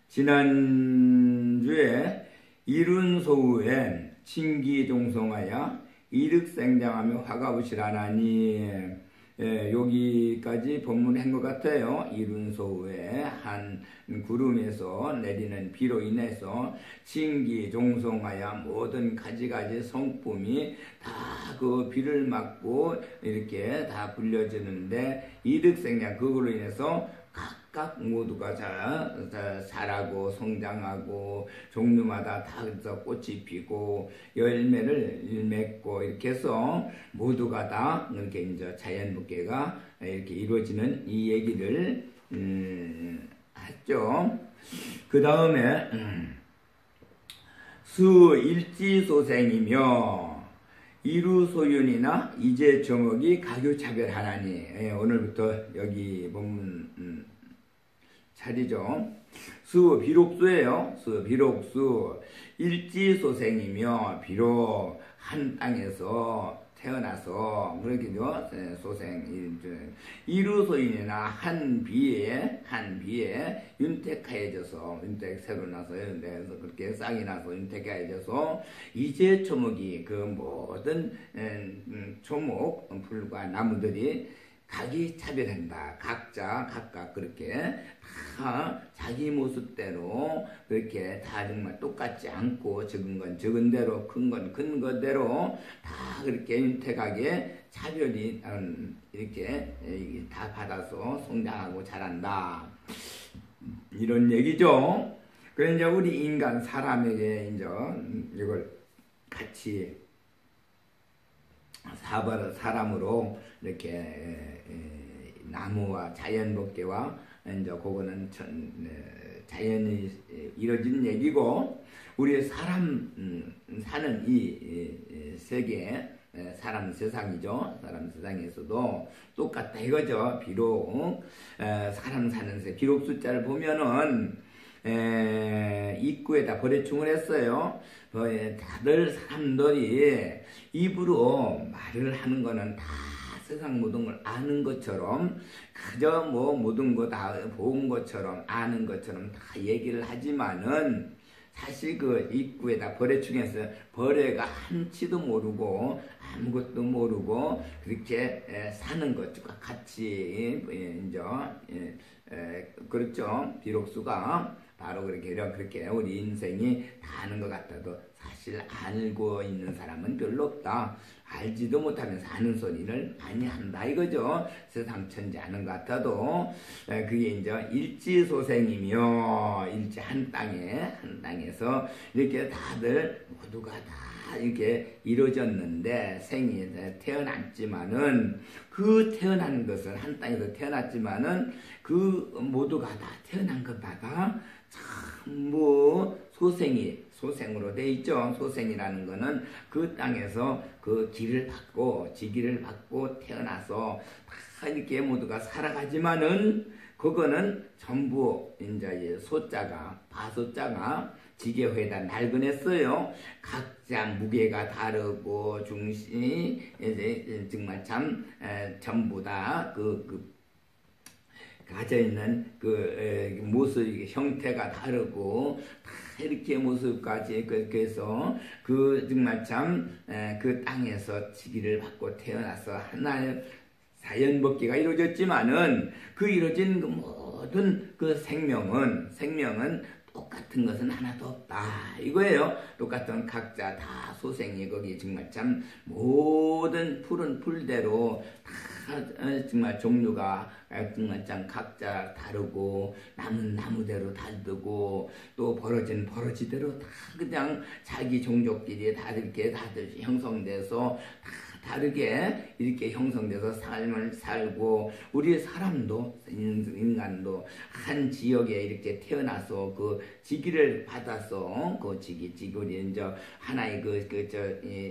지난주에 이룬소우에 친기종성하여 이득생장하며 화가부실 하나님, 여기까지 본문한 것 같아요. 이룬소우에 한 구름에서 내리는 비로 인해서 친기종성하여 모든 가지가지 성품이 다 그 비를 맞고 이렇게 다 불려지는데, 이득생장, 그걸로 인해서 각각 모두가 자라고 성장하고 종류마다 다 그래서 꽃이 피고 열매를 맺고 이렇게 해서 모두가 다 이렇게 이제 자연복개가 이렇게 이루어지는 이 얘기를 했죠. 그 다음에 수일지소생이며 이루소윤이나 이제정옥이 가교차별하나니, 오늘부터 여기 본문 차리죠. 비록수예요. 비록수 일지소생이며, 비록 한 땅에서 태어나서 그렇게죠. 소생 이루소인이나 한 비에 윤택하여져서, 윤택 새로 나서 그렇게 쌍이 나서 윤택하여져서 이제 초목이 그 모든 초목 풀과 나무들이 각이 차별한다. 각자 각각 그렇게 다 자기 모습대로 그렇게 다 정말 똑같지 않고, 적은 건 적은 대로, 큰 건 큰 것대로 다 그렇게 윤택하게 차별이 이렇게 다 받아서 성장하고 자란다. 이런 얘기죠. 그래서 이제 우리 인간 사람에게 이제 이걸 같이 사람으로 이렇게 나무와 자연복개와 이제 그거는 자연이 이루어진 얘기고, 우리 사람 사는 이 세계, 사람 세상이죠. 사람 세상에서도 똑같다 이거죠. 비록 사람 사는 세, 비록 숫자를 보면은 입구에다 벌에충을 했어요. 다들 사람들이 입으로 말을 하는 거는 다 세상 모든 걸 아는 것처럼, 그저 뭐 모든 거 다 본 것처럼 아는 것처럼 다 얘기를 하지만은, 사실 그 입구에다 벌에충에서 벌에가 한치도 모르고 아무것도 모르고 그렇게 사는 것과 같이 이제 그렇죠. 비록수가 바로 그렇게 우리 인생이 다 아는 것 같아도 사실 알고 있는 사람은 별로 없다. 알지도 못하면서 아는 소리를 많이 한다 이거죠. 세상 천지 아는 것 같아도. 그게 이제 일지소생이며, 일지 한 땅에서 이렇게 다들 모두가 다 이렇게 이루어졌는데, 생이 태어났지만은, 그 태어난 것은 한 땅에서 태어났지만은 그 모두가 다 태어난 것마다 전부 소생으로 돼 있죠. 소생이라는 거는 그 땅에서 그 길을 받고 지기를 받고 태어나서 다 이렇게 모두가 살아가지만은, 그거는 전부 이제 바소자가 지게회에다 날근했어요. 각자 무게가 다르고 중심이 정말 참 전부 다 가져있는 모습, 형태가 다르고, 다 이렇게 모습까지, 그래서 정말 참 그 땅에서 지기를 받고 태어나서 하나의 자연복개가 이루어졌지만은, 그 이루어진 그 모든 그 생명은 똑같은 것은 하나도 없다 이거예요. 똑같은 각자 다 소생이 거기 정말 참 모든 풀은 풀대로 다 정말 종류가 정말 참 각자 다르고, 나무는 나무대로 다르고, 또 벌어진 벌어지대로 다 그냥 자기 종족끼리 다 이렇게 다들 형성돼서 다 다르게 이렇게 형성돼서 삶을 살고, 우리 사람도 인간도 한 지역에 이렇게 태어나서 그 지기를 받아서 그 지기 우리 이제 하나의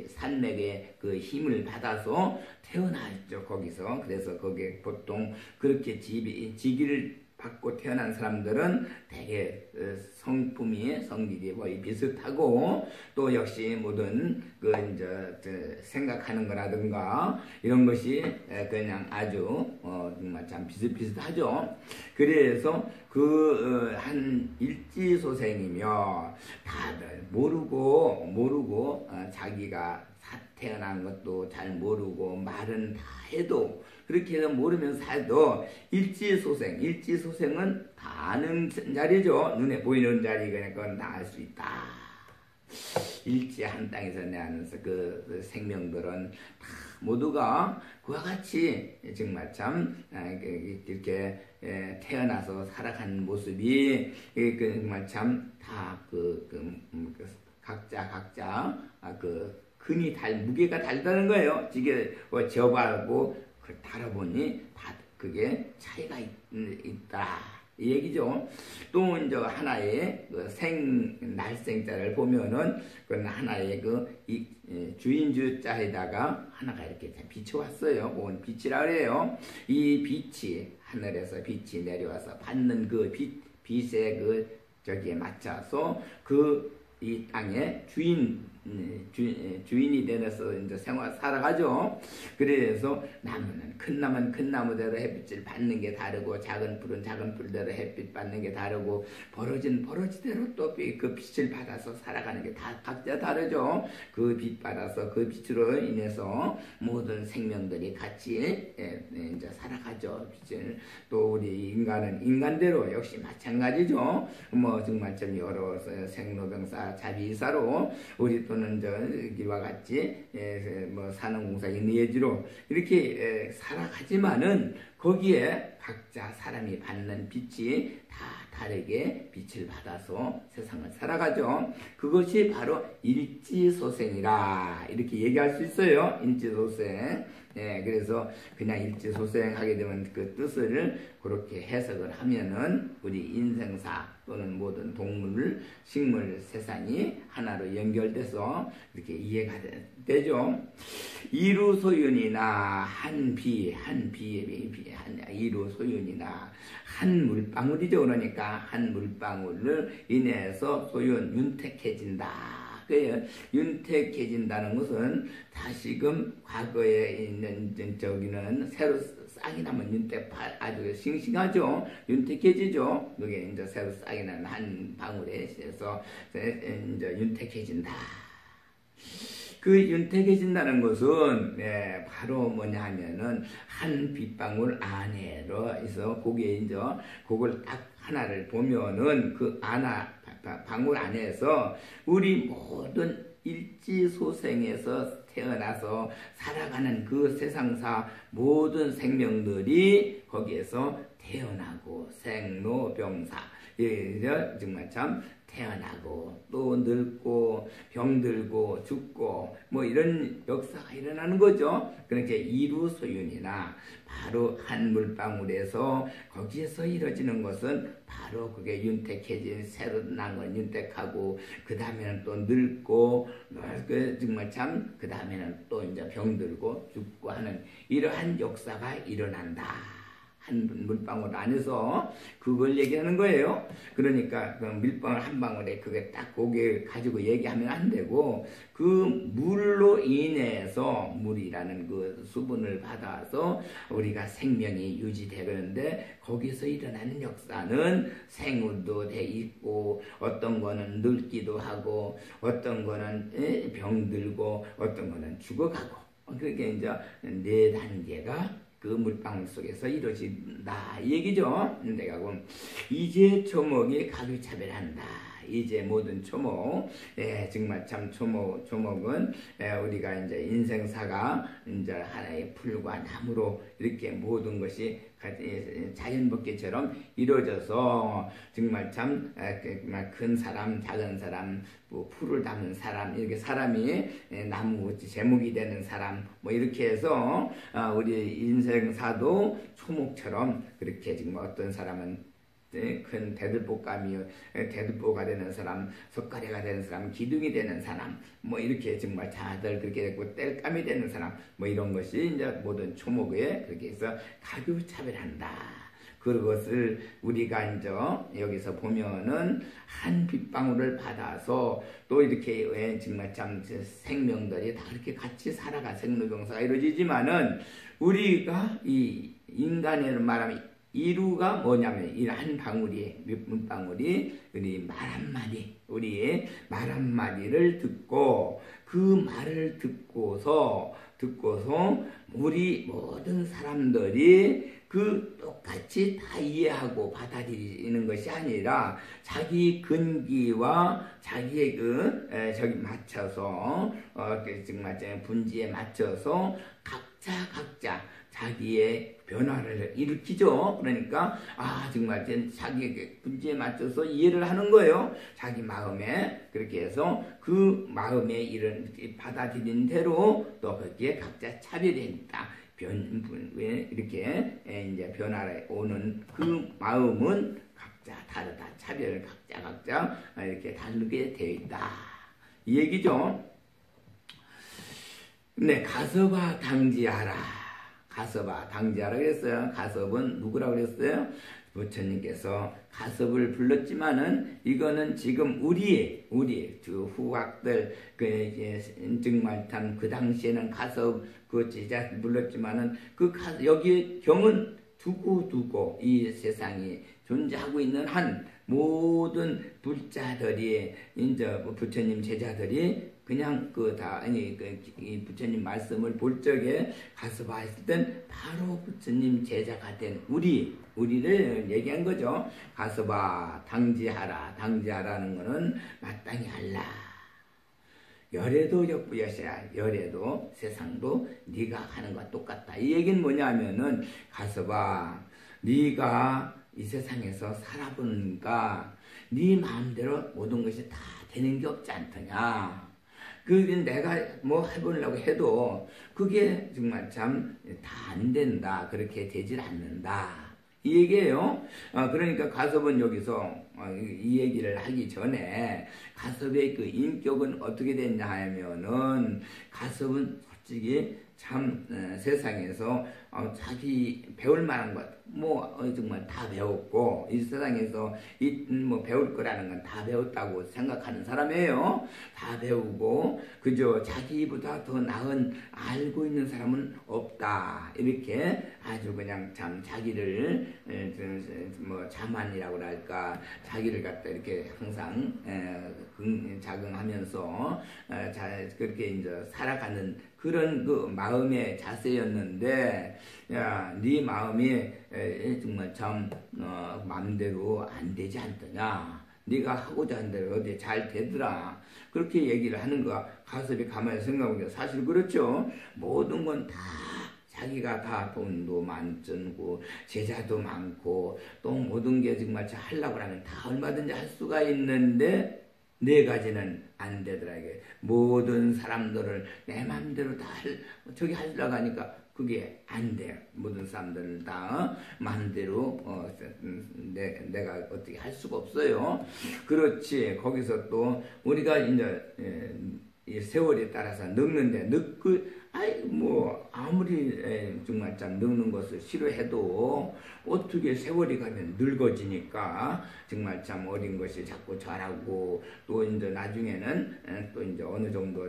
산맥의 그 힘을 받아서 태어났죠. 거기서. 그래서 거기에 보통 그렇게 지기를 받고 태어난 사람들은 되게 성품이 성질이 거의 비슷하고 또 역시 모든 그 이제 생각하는 거라든가 이런 것이 그냥 아주 정말 참 비슷비슷하죠. 그래서 그 한 일지소생이며 다들 모르고 자기가 태어난 것도 잘 모르고 말은 다 해도 그렇게 해서 모르면서 해도 일지소생은 다 아는 자리죠. 눈에 보이는 자리니까 그건 다 알 수 있다. 일지 한 땅에서 내하면서 그 생명들은 다 모두가 그와 같이 정말 참 이렇게 태어나서 살아가는 모습이 정말 참 다 각자 근이 무게가 다르다는 거예요. 이게 저하고 다르보니 다 그게 차이가 있다. 이 얘기죠. 또 이제 하나의 날생자를 보면은 그 하나의 주인주자에다가 하나가 이렇게 비춰왔어요. 그건 빛이라 그래요. 이 빛이 하늘에서 빛이 내려와서 받는 그 빛의 저기에 맞춰서 이 땅의 주인이 되어서 이제 살아가죠. 그래서 큰 나무는 큰 나무대로 햇빛을 받는 게 다르고 작은 풀은 작은 풀대로 햇빛 받는 게 다르고 버러지대로 또 그 빛을 받아서 살아가는 게 다 각자 다르죠. 그 빛 받아서 그 빛으로 인해서 모든 생명들이 같이 이제 살아가죠. 빛을 또 우리 인간은 인간대로 역시 마찬가지죠. 뭐 정말 좀 여러 생로병사 자비이사로 우리 또는 이와 같이 뭐 산업공사 인예지로 이렇게 살아가지만은 거기에 각자 사람이 받는 빛이 다 다르게 빛을 받아서 세상을 살아가죠. 그것이 바로 일지소생이라 이렇게 얘기할 수 있어요. 일지소생. 그래서 그냥 일지소생하게 되면 그 뜻을 그렇게 해석을 하면은 우리 인생사 또는 모든 동물, 식물 세상이 하나로 연결돼서 이렇게 이해가 되죠. 이루소윤이나 이루소윤이나 한 물방울이죠. 그러니까 한 물방울을 인해서 소윤 윤택해진다. 윤택해진다는 것은 다시금 과거에 있는 저기는 새로 싹이 나면 아주 싱싱하죠. 윤택해지죠. 그게 이제 새로 싹이 나는 한 방울에 있어서 이제 윤택해진다. 그 윤택해진다는 것은 바로 뭐냐 하면은 한 빗방울 안에로 해서 거기에 이제 그걸 딱 하나를 보면은 그 방울 안에서 우리 모든 일지소생에서 태어나서 살아가는 그 세상사 모든 생명들이 거기에서 태어나고 생로병사 정말 참 태어나고 또 늙고 병들고 죽고 뭐 이런 역사가 일어나는 거죠. 그러니까 이루소윤이나 바로 한 물방울에서 거기에서 이루어지는 것은 바로 그게 윤택해진 새로 난 건 윤택하고 그 다음에는 또 늙고 정말 참 그 다음에는 또 이제 병들고 죽고 하는 이러한 역사가 일어난다. 한 물방울 안에서 그걸 얘기하는 거예요. 그러니까 그 물방울 한 방울에 그게 딱 고개 가지고 얘기하면 안 되고 그 물로 인해서 물이라는 그 수분을 받아서 우리가 생명이 유지되는데 거기서 일어나는 역사는 생우도 돼 있고 어떤 거는 늙기도 하고 어떤 거는 병들고 어떤 거는 죽어가고 그게 이제 네 단계가 그 물방울 속에서 이루어진다 이 얘기죠. 내가 보면 이제 초목이 가교차별한다. 이제 모든 초목, 정말 참 초목은 우리가 이제 인생사가 이제 하나의 풀과 나무로 이렇게 모든 것이 자연법계처럼 이루어져서 정말 참 큰 사람, 작은 사람, 뭐 풀을 담은 사람, 이렇게 사람이 나무 제목이 되는 사람, 뭐 이렇게 해서 우리 인생사도 초목처럼 그렇게 지금 어떤 사람은 큰 대들보가 되는 사람, 석가래가 되는 사람, 기둥이 되는 사람, 뭐 이렇게 정말 다들 그렇게 되고 땔감이 되는 사람, 뭐 이런 것이 이제 모든 초목에 그렇게 해서 가교차별한다. 그것을 우리가 이제 여기서 보면은 한 빗방울을 받아서 또 이렇게 왜 정말 참 생명들이 다 이렇게 같이 살아가 생로병사가 이루어지지만은 우리가 이 인간을 말하면 이루가 뭐냐면 이 한 방울이 몇 분 방울이 우리 말 한마디 우리의 말 한마디를 듣고 그 말을 듣고서 우리 모든 사람들이 그 똑같이 다 이해하고 받아들이는 것이 아니라 자기 근기와 자기의 저기 맞춰서 정말 분지에 맞춰서 각자 자기의 변화를 일으키죠. 그러니까 정말 자기의 분지에 맞춰서 이해를 하는 거예요. 자기 마음에 그렇게 해서 그 마음에 이런 받아들인 대로 또 거기에 각자 차별이 있다. 이렇게 이제 변화를 오는 그 마음은 각자 다르다. 차별을 각자 이렇게 다르게 되어 있다. 이 얘기죠. 네, 가서봐 당지하라. 가섭아 당지하라 그랬어요. 가섭은 누구라고 그랬어요? 부처님께서 가섭을 불렀지만은 이거는 지금 우리의 후학들 정말 참 그 당시에는 가섭 그 제자 불렀지만은 여기 경은 두고 이 세상이 존재하고 있는 한 모든 불자들이 이제 부처님 제자들이 그냥 이 부처님 말씀을 볼 적에 가서 봤을 땐 바로 부처님 제자가 된 우리를 얘기한 거죠. 가서 봐 당지하라. 당지하라는 거는 마땅히 알라. 열애도 역부여시야. 열애도 세상도 네가 하는 것과 똑같다. 이 얘기는 뭐냐면은 가서 봐. 네가 이 세상에서 살아보니까 네 마음대로 모든 것이 다 되는 게 없지 않더냐. 내가 뭐 해보려고 해도 그게 정말 참 다 안 된다. 그렇게 되질 않는다. 이 얘기예요. 그러니까 가섭은 여기서 이 얘기를 하기 전에 가섭의 그 인격은 어떻게 됐냐 하면은 가섭은 솔직히 참 세상에서 자기 배울 만한 것 정말 다 배웠고 이 세상에서 배울 거라는 건 다 배웠다고 생각하는 사람이에요. 다 배우고 그저 자기보다 더 나은 알고 있는 사람은 없다. 이렇게 아주 그냥 참 자기를 자만이라고 할까 자기를 갖다 이렇게 항상 자긍하면서 그렇게 이제 살아가는 그런 그 마음의 자세였는데 네 마음이 정말 참 마음대로 안 되지 않더냐. 네가 하고자 한 대로 어디 잘 되더라. 그렇게 얘기를 하는 거야. 가섭이 가만히 생각해보니까 사실 그렇죠. 모든 건 다 자기가 다 돈도 많고 제자도 많고 또 모든 게 정말 하려고 하면 다 얼마든지 할 수가 있는데 네 가지는 안 되더라. 이게 모든 사람들을 내 마음대로 다 저기 하려고 하니까 그게 안 돼. 모든 사람들을 다 마음대로 내가 어떻게 할 수가 없어요. 그렇지. 거기서 또 우리가 이제 이 세월에 따라서 늙는데 아무리 정말 참 늙는 것을 싫어해도 어떻게 세월이 가면 늙어지니까 정말 참 어린 것이 자꾸 자라고 또 이제 나중에는 또 이제 어느 정도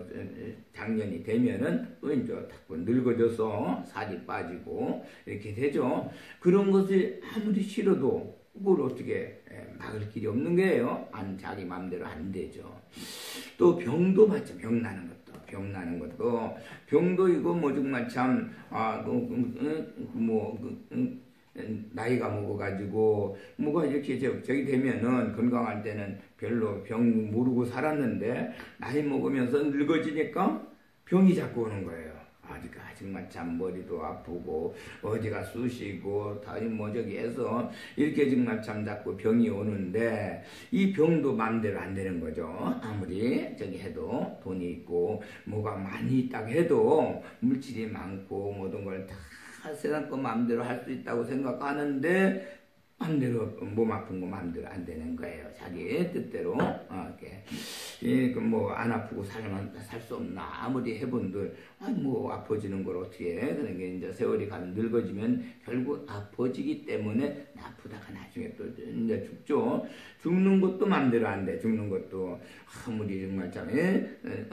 장년이 되면은 또 이제 자꾸 늙어져서 살이 빠지고 이렇게 되죠. 그런 것을 아무리 싫어도 그걸 어떻게 막을 길이 없는 거예요. 자기 마음대로 안 되죠. 또 병도 마찬가지. 병나는 것도 병도 이거 정말 참 나이가 먹어가지고 뭐가 이렇게 저기 되면은 건강할 때는 별로 병 모르고 살았는데 나이 먹으면서 늙어지니까 병이 자꾸 오는 거예요. 어디가 정말 참 머리도 아프고 어디가 쑤시고 다리 저기 해서 이렇게 정말 참 자꾸 병이 오는데 이 병도 마음대로 안 되는 거죠. 아무리 저기 해도 돈이 있고 뭐가 많이 있다고 해도 물질이 많고 모든 걸 다 세상 거 마음대로 할 수 있다고 생각하는데 마음대로 몸 아픈 거 마음대로 안 되는 거예요. 자기 뜻대로 이렇게 뭐안 아프고 살만 살 수 없나 아무리 해본들 뭐 아파지는 걸 어떻게 해? 그러니까 이제 세월이 가면 늙어지면 결국 아파지기 때문에 아프다가 나중에 또 이제 죽죠. 죽는 것도 마음대로 안 돼. 죽는 것도 아무리 정말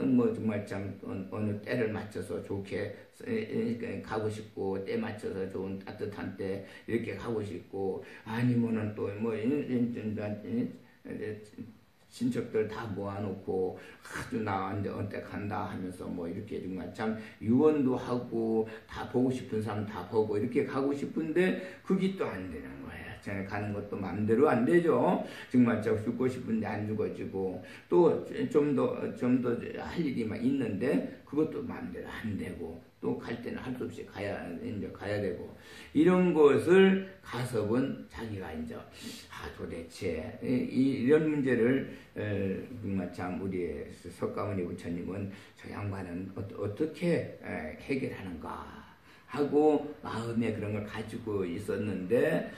뭐 정말 참 어느 때를 맞춰서 좋게 가고 싶고 때 맞춰서 좋은 따뜻한 때 이렇게 가고 싶고 아니면은 또 뭐 친척들 다 모아놓고 아주 나 이제 언택한다 하면서 뭐 이렇게 정말 참 유언도 하고 다 보고 싶은 사람 다 보고 이렇게 가고 싶은데 그게 또 안 되는 거예요. 전에 가는 것도 마음대로 안 되죠. 정말 저 죽고 싶은데 안 죽어지고 또 좀 더 할 일이 막 있는데 그것도 마음대로 안 되고 또 갈 때는 할 수 없이 이제 가야 되고 이런 것을 가섭은 자기가 이제 도대체 이런 문제를 정말 참 우리 석가모니 부처님은 저 양반은 어떻게 해결하는가 하고 마음에 그런 걸 가지고 있었는데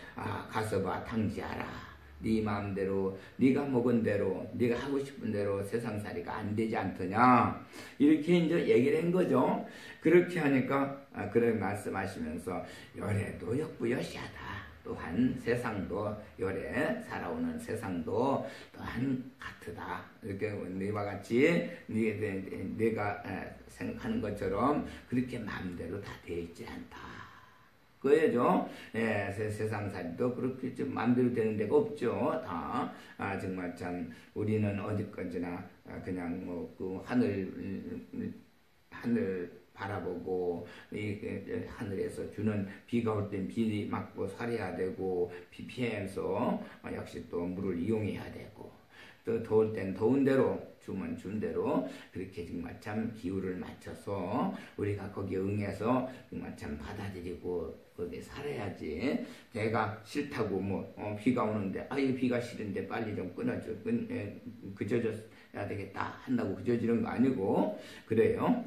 가서봐 당지하라. 네 마음대로 네가 먹은 대로 네가 하고 싶은 대로 세상살이가 안 되지 않더냐 이렇게 이제 얘기를 한 거죠. 그렇게 하니까 그런 말씀하시면서 열애도 역부여시하다. 또한 세상도 열애 살아오는 세상도 또한 같으다. 이렇게 네와 같이 네가 생각하는 것처럼 그렇게 마음대로 다 되어 있지 않다. 그거죠. 세상살이도 그렇게 좀 마음대로 되는 데가 없죠. 다 정말 참 우리는 어디까지나 그냥 뭐 그 하늘 바라보고 하늘에서 주는 비가 올 땐 비 맞고 살아야 되고 비 피하면서 역시 또 물을 이용해야 되고 또 더울 땐 더운 대로 주면 준 대로 그렇게 정말 참 기후를 맞춰서 우리가 거기에 응해서 정말 참 받아들이고 거기에 살아야지. 내가 싫다고 뭐 비가 오는데 이 비가 싫은데 빨리 좀 그쳐줘야 되겠다 한다고 그쳐지는 거 아니고 그래요.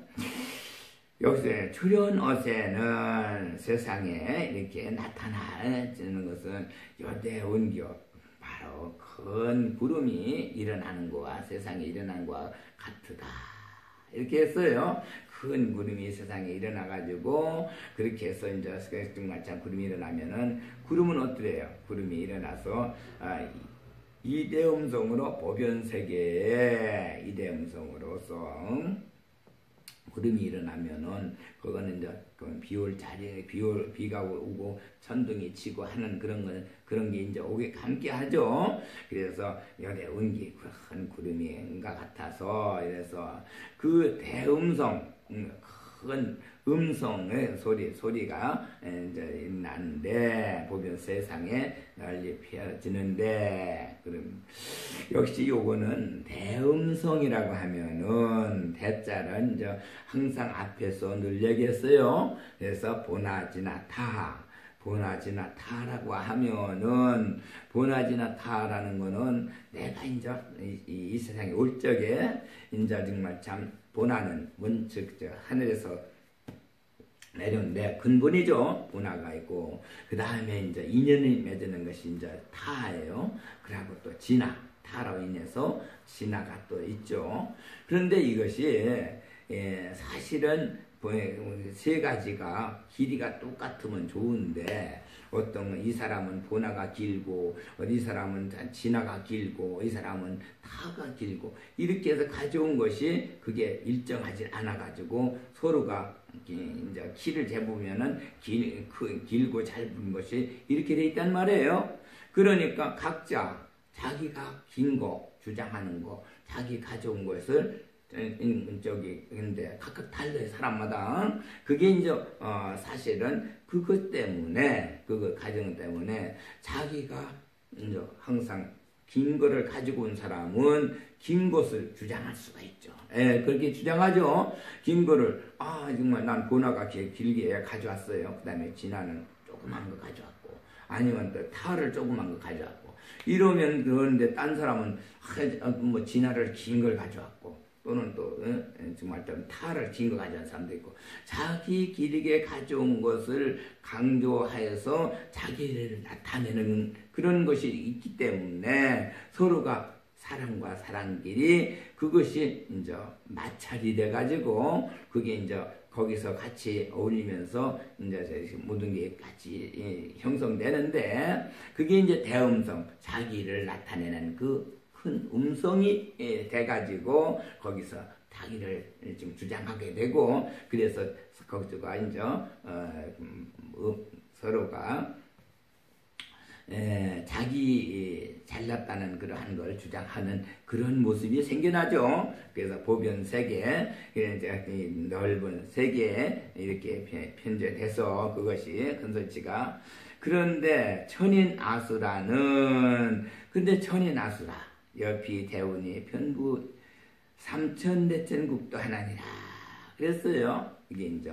여기서 출현어세는 세상에 이렇게 나타나는 것은 여대운교 바로 큰 구름이 일어나는 거와 세상에 일어나는 거와 같으다. 이렇게 했어요. 큰 구름이 세상에 일어나가지고 그렇게 해서 이제 정말 참 구름이 일어나면은 구름은 어떠래요? 구름이 일어나서 이대음성으로 보변세계에 이대음성으로서 구름이 일어나면은 그거는 이제 비올 자리에 비가 오고 천둥이 치고 하는 그런 게 이제 오게 함께 하죠. 그래서 열에 운기 큰 구름인가 같아서 이래서 그 대음성 큰 음성의 소리가 이제 나는데 보면 세상에 널리 펴지는데 그럼 역시 요거는 대음성이라고 하면은 대자는 이제 항상 앞에서 늘 얘기했어요. 그래서 보나지나 보나지나 타라고 하면은 보나지나 타라는 거는 내가 이제 이 세상에 올 적에 이제 정말 참 보나는 즉 하늘에서 내려온데 근본이죠. 보나가 있고 그 다음에 이제 인연이 맺는 것이 이제 타예요. 그리고 또 진화 타로 인해서 진화가 또 있죠. 그런데 이것이 사실은 세 가지가 길이가 똑같으면 좋은데 어떤 이 사람은 보나가 길고 이 사람은 진화가 길고 이 사람은 타가 길고 이렇게 해서 가져온 것이 그게 일정하지 않아 가지고 서로가 이제 키를 재보면은 길고 짧은 것이 이렇게 돼 있단 말이에요. 그러니까 각자 자기가 긴 거 주장하는 거 자기 가져온 것을 근데 각각 달라요. 사람마다. 그게 이제 사실은 그것 때문에 그거 가정 때문에 자기가 이제 항상 긴 거를 가지고 온 사람은 긴 것을 주장할 수가 있죠. 그렇게 주장하죠. 긴 거를 정말 난 보나가 길게 가져왔어요. 그 다음에 진화는 조그만 거 가져왔고 아니면 또 타를 조그만 거 가져왔고 이러면 그런데 딴 사람은 뭐 진화를 긴 걸 가져왔고 또는 또 정말 좀 타를 진 거 가져온 사람도 있고 자기 길에게 가져온 것을 강조하여서 자기를 나타내는 그런 것이 있기 때문에 서로가 사랑과 사랑끼리 그것이 이제 마찰이 돼가지고 그게 이제 거기서 같이 어울리면서 이제 모든 게 같이 형성되는데 그게 이제 대음성 자기를 나타내는 그 큰 음성이 돼가지고 거기서 자기를 좀 주장하게 되고 그래서 거기서가 이제 서로가 자기 잘났다는 그러한 걸 주장하는 그런 모습이 생겨나죠. 그래서 보변 세계, 이제 넓은 세계에 이렇게 편제돼서 그것이 근설치가 그런데 근데 천인 아수라 여피 대운이 편부 삼천대천국도 하나니라 그랬어요. 이게 이제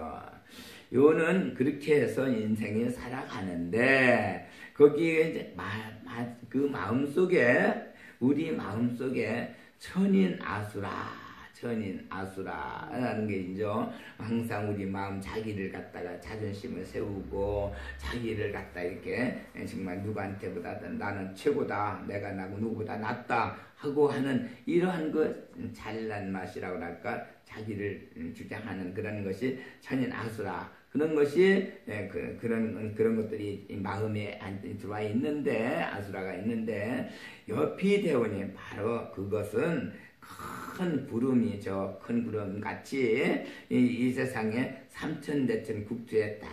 요는 그렇게 해서 인생이 살아가는데 거기에 이제 그 마음속에 우리 마음속에 천인 아수라라는 게 이제 항상 우리 마음 자기를 갖다가 자존심을 세우고 자기를 갖다 이렇게 정말 누구한테보다 나는 최고다 내가 누구보다 낫다 하고 하는 이러한 그 잘난 맛이라고 할까 자기를 주장하는 그런 것이 천인 아수라 그런 것이 그런 것들이 마음에 들어와 있는데 아수라가 있는데 옆이 대원이 바로 그것은 큰 구름이죠. 큰 구름 같이 이 세상에 삼천대천 국토에 딱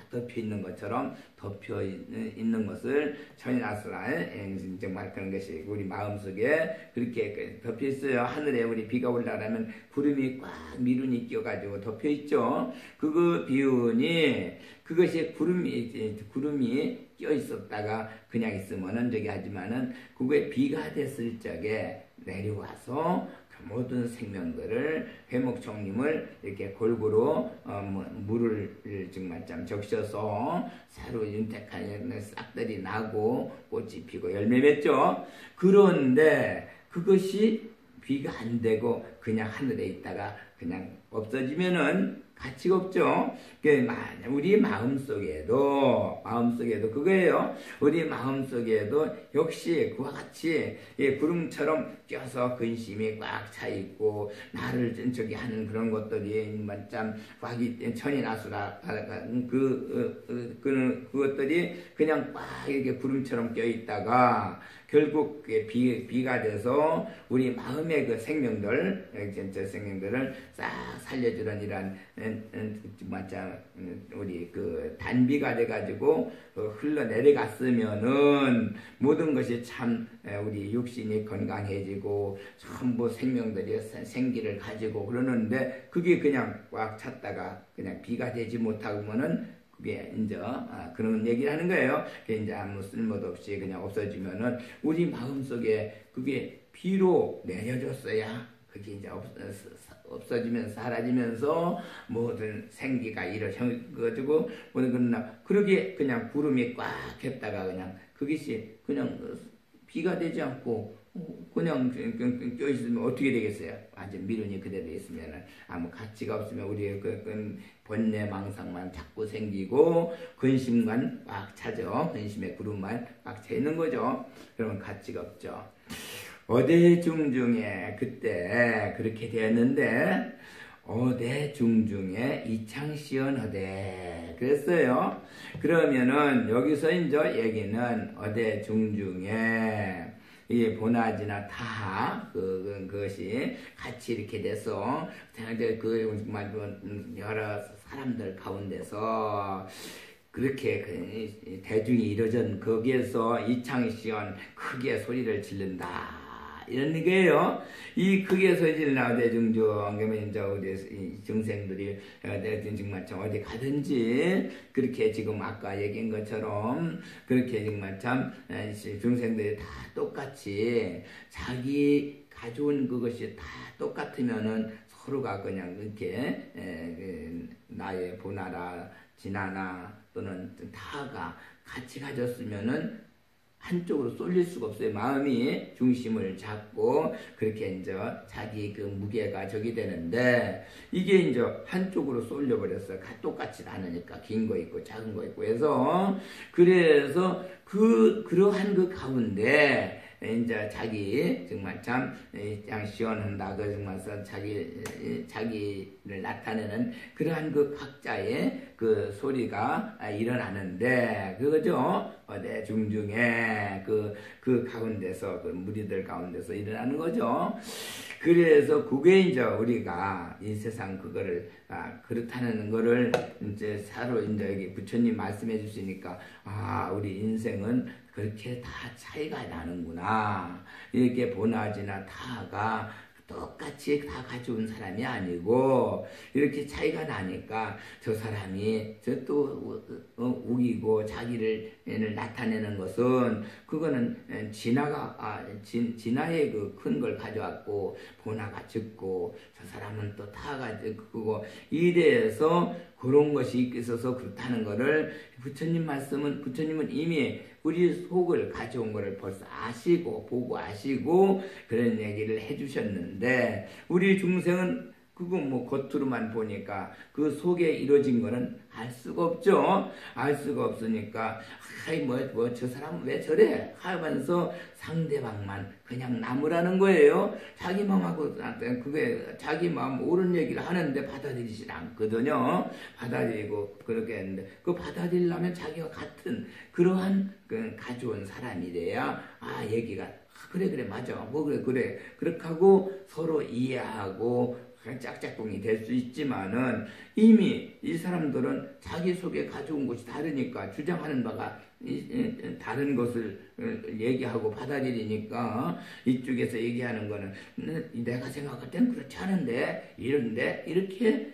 덮여 있는 것처럼 덮여 있는 것을 천인아수라에 정말 그런 것이 우리 마음속에 그렇게 덮여 있어요. 하늘에 우리 비가 올라가면 구름이 꽉 미룬이 끼어가지고 덮여 있죠. 그 비운이 그것이 구름이 끼어 있었다가 그냥 있으면은 저기 하지만은 그게 비가 됐을 적에 내려와서 그 모든 생명들을 회목청림을 이렇게 골고루 물을 정말 참 적셔서 새로 윤택한 싹들이 나고 꽃이 피고 열매 맺죠. 그런데 그것이 비가 안 되고 그냥 하늘에 있다가 그냥 없어지면은 가치가 없죠. 우리 마음속에도 그거예요. 우리 마음속에도 역시 그와 같이 구름처럼 껴서 근심이 꽉 차 있고 나를 저기 하는 그런 것들이 참 천인아수라 그것들이 그냥 꽉 이렇게 구름처럼 껴 있다가 결국 비가 돼서 우리 마음의 그 생명들을 싹 살려주는 이런 우리 그 단비가 돼가지고 흘러내려갔으면은 모든 것이 참 우리 육신이 건강해지고 전부 생명들이 생기를 가지고 그러는데 그게 그냥 꽉 찼다가 그냥 비가 되지 못하면은 그게 이제 그런 얘기를 하는 거예요. 그게 이제 아무 쓸모도 없이 그냥 없어지면은 우리 마음속에 그게 비로 내려졌어야 그게 이제 없어지면서 사라지면서 모든 생기가 이루어져가지고 그러게 그냥 구름이 꽉 했다가 그냥 그것이 그냥 비가 되지 않고 그냥 껴있으면 어떻게 되겠어요? 완전 미련이 그대로 있으면 아무 가치가 없으면 우리의 그 번뇌망상만 자꾸 생기고 근심만 꽉 차죠. 근심의 구름만 꽉 차 있는 거죠. 그러면 가치가 없죠. 어대중중에 그때 그렇게 되었는데 어대중중에 이창시연어대 그랬어요. 그러면은 여기서 이제 얘기는 어대중중에 이 보나지나 타하 그것이 같이 이렇게 돼서 정말 여러 사람들 가운데서 그렇게 대중이 이루어진 거기에서 이창시연 크게 소리를 지른다. 이런 얘기예요. 이 크게 소리 지르나 대중중 그러면 이제 우리 중생들이 정말 참 어디 가든지 그렇게 지금 아까 얘기한 것처럼 그렇게 정말 참 중생들이 다 똑같이 자기 가져온 그것이 다 똑같으면은 서로가 그냥 이렇게 나의 보나라 진아나 또는 타가 같이 가졌으면은 한쪽으로 쏠릴 수가 없어요. 마음이 중심을 잡고 그렇게 이제 자기 그 무게가 저기 되는데 이게 이제 한쪽으로 쏠려버렸어요. 똑같이 않으니까 긴 거 있고 작은 거 있고 해서 그래서 그러한 그 가운데 이제 자기 정말 참 시원한다 그 정말 자기를 나타내는 그러한 그 각자의 그 소리가 일어나는데 그거죠. 어디 중중에 그 가운데서 그 무리들 가운데서 일어나는 거죠. 그래서 그게 이제 우리가 이 세상 그거를 그렇다는 거를 이제 서로 이제 여기 부처님 말씀해 주시니까 우리 인생은 그렇게 다 차이가 나는구나. 이렇게 보나지나 타가 똑같이 다 가져온 사람이 아니고 이렇게 차이가 나니까 저 사람이 저 또 우기고 자기를 나타내는 것은 그거는 진화의 그 큰 걸 가져왔고 보나가 적고 저 사람은 또 타가 크고 이래서 그런 것이 있어서 그렇다는 거를 부처님은 이미 우리 속을 가져온 거를 벌써 아시고 보고 아시고 그런 얘기를 해주셨는데 우리 중생은 그거 뭐 겉으로만 보니까 그 속에 이루어진 거는 알 수가 없죠. 알 수가 없으니까 저 사람은 왜 저래 하면서 상대방만 그냥 나무라는 거예요. 자기 마음하고 그게 자기 마음 옳은 얘기를 하는데 받아들이질 않거든요. 받아들이고 그렇게 했는데 그 받아들이려면 자기와 같은 그러한 그 가져온 사람이래야 얘기가 그래 맞아 그래 그렇게 하고 서로 이해하고 짝짝꿍이 될 수 있지만은 이미 이 사람들은 자기 속에 가져온 것이 다르니까 주장하는 바가 다른 것을 얘기하고 받아들이니까 이쪽에서 얘기하는 거는 내가 생각할 땐 그렇지 않은데 이런데 이렇게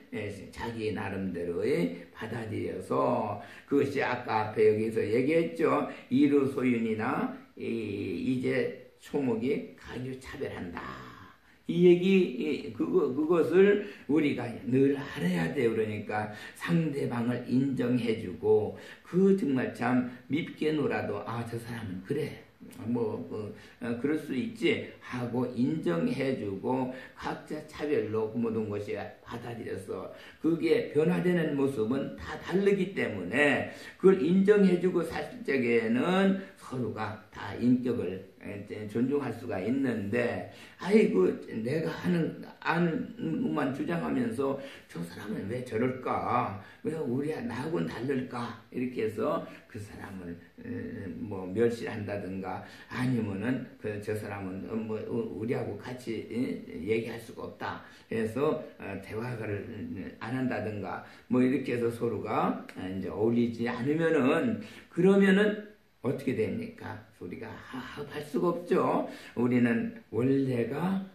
자기 나름대로의 받아들여서 그것이 아까 앞에 여기서 얘기했죠. 이루소윤이나 이제 초목이 가주 차별한다. 이 얘기 그것을 우리가 늘 알아야 돼요. 그러니까 상대방을 인정해주고 그 정말 참 밉게 놀아도 저 사람은 그래 그럴 수 있지 하고 인정해주고 각자 차별로 그 모든 것이 받아들여서 그게 변화되는 모습은 다 다르기 때문에 그걸 인정해주고 살 적에는 서로가 다 인격을 존중할 수가 있는데 내가 아는 것만 주장하면서 저 사람은 왜 저럴까 왜 나하고는 다를까 이렇게 해서 그 사람을 멸시한다든가 아니면은 저 사람은 우리하고 같이 얘기할 수가 없다 해서 대화를 안 한다든가 이렇게 해서 서로가 이제 어울리지 않으면은 그러면은 어떻게 됩니까? 우리가 합할 수가 없죠. 우리는 원래가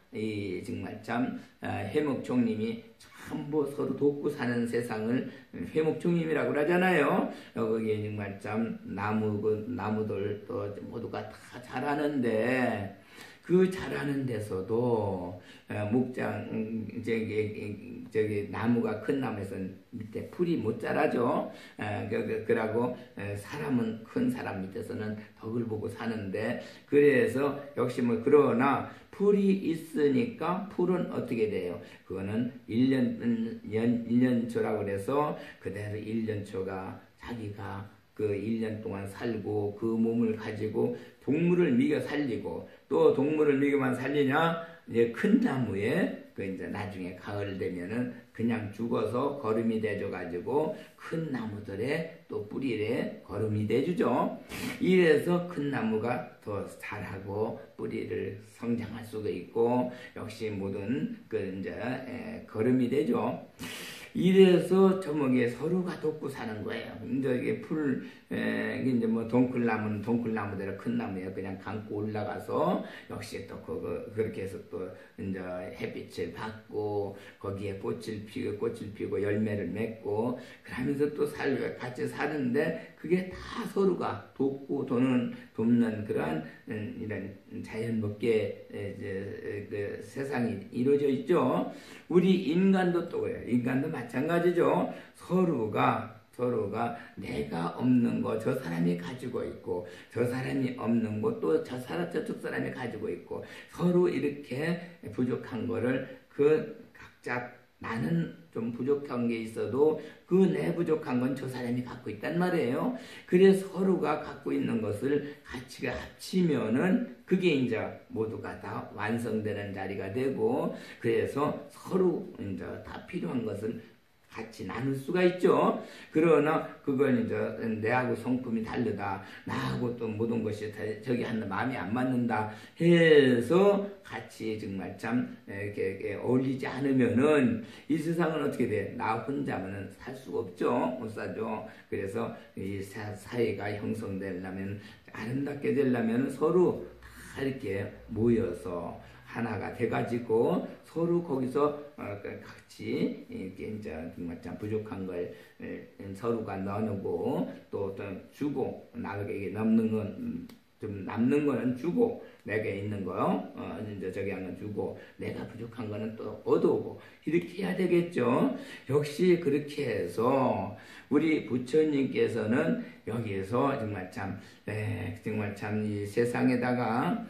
정말 참 해묵총님이 전부 서로 돕고 사는 세상을 회목총님이라고 그러잖아요. 거기에 정말 참 나무들 또 모두가 다 잘하는데 그 잘하는 데서도 목장 저기 나무가 큰 나무에서는 밑에 풀이 못 자라죠. 그러고 사람은 큰 사람 밑에서는 덕을 보고 사는데 그래서 역시 그러나 풀이 있으니까 풀은 어떻게 돼요? 그거는 1년초라고 그래서 그대로 1년초가 자기가 그 1년 동안 살고 그 몸을 가지고 동물을 미겨 살리고 또 동물을 미겨만 살리냐? 이제 큰 나무에 이제 나중에 가을 되면은 그냥 죽어서 거름이 돼줘가지고 큰 나무들의 또 뿌리에 거름이 돼주죠. 이래서 큰 나무가 더 자라고 뿌리를 성장할 수가 있고 역시 모든 이제 거름이 되죠. 이래서 저목에 서로가 돕고 사는 거예요. 이제 이게 이제 동클나무는 동클나무대로 큰 나무에 그냥 감고 올라가서 역시 또 그렇게 해서 또 이제 햇빛을 받고 거기에 꽃을 피고 열매를 맺고 그러면서 또 같이 사는데 그게 다 서로가 돕는 그러한 이런 자연법계 그 세상이 이루어져 있죠. 우리 인간도 또 그래요. 인간도 마찬가지죠. 서로가 서로가 내가 없는 거 저 사람이 가지고 있고 저 사람이 없는 거 또 저쪽 사람이 가지고 있고 서로 이렇게 부족한 거를 그 각자 나는 좀 부족한 게 있어도 그 내 부족한 건 저 사람이 갖고 있단 말이에요. 그래서 서로가 갖고 있는 것을 같이 합치면은 그게 이제 모두가 다 완성되는 자리가 되고 그래서 서로 이제 다 필요한 것을 같이 나눌 수가 있죠. 그러나 그건 이제 내하고 성품이 다르다. 나하고 또 모든 것이 저기 한 마음이 안 맞는다 해서 같이 정말 참 이렇게 어울리지 않으면은 이 세상은 어떻게 돼? 나 혼자면은 살 수가 없죠. 못 사죠. 그래서 이 사회가 형성되려면 아름답게 되려면 서로 다 이렇게 모여서 하나가 돼가지고 서로 거기서 같이 이렇게 이제 정말 참 부족한 걸 서로가 나누고 또 주고 나에게 남는 건 좀 남는 거는 주고 내게 있는 거 이제 저기 하는 주고 내가 부족한 거는 또 얻어오고 이렇게 해야 되겠죠. 역시 그렇게 해서 우리 부처님께서는 여기에서 정말 참 이 세상에다가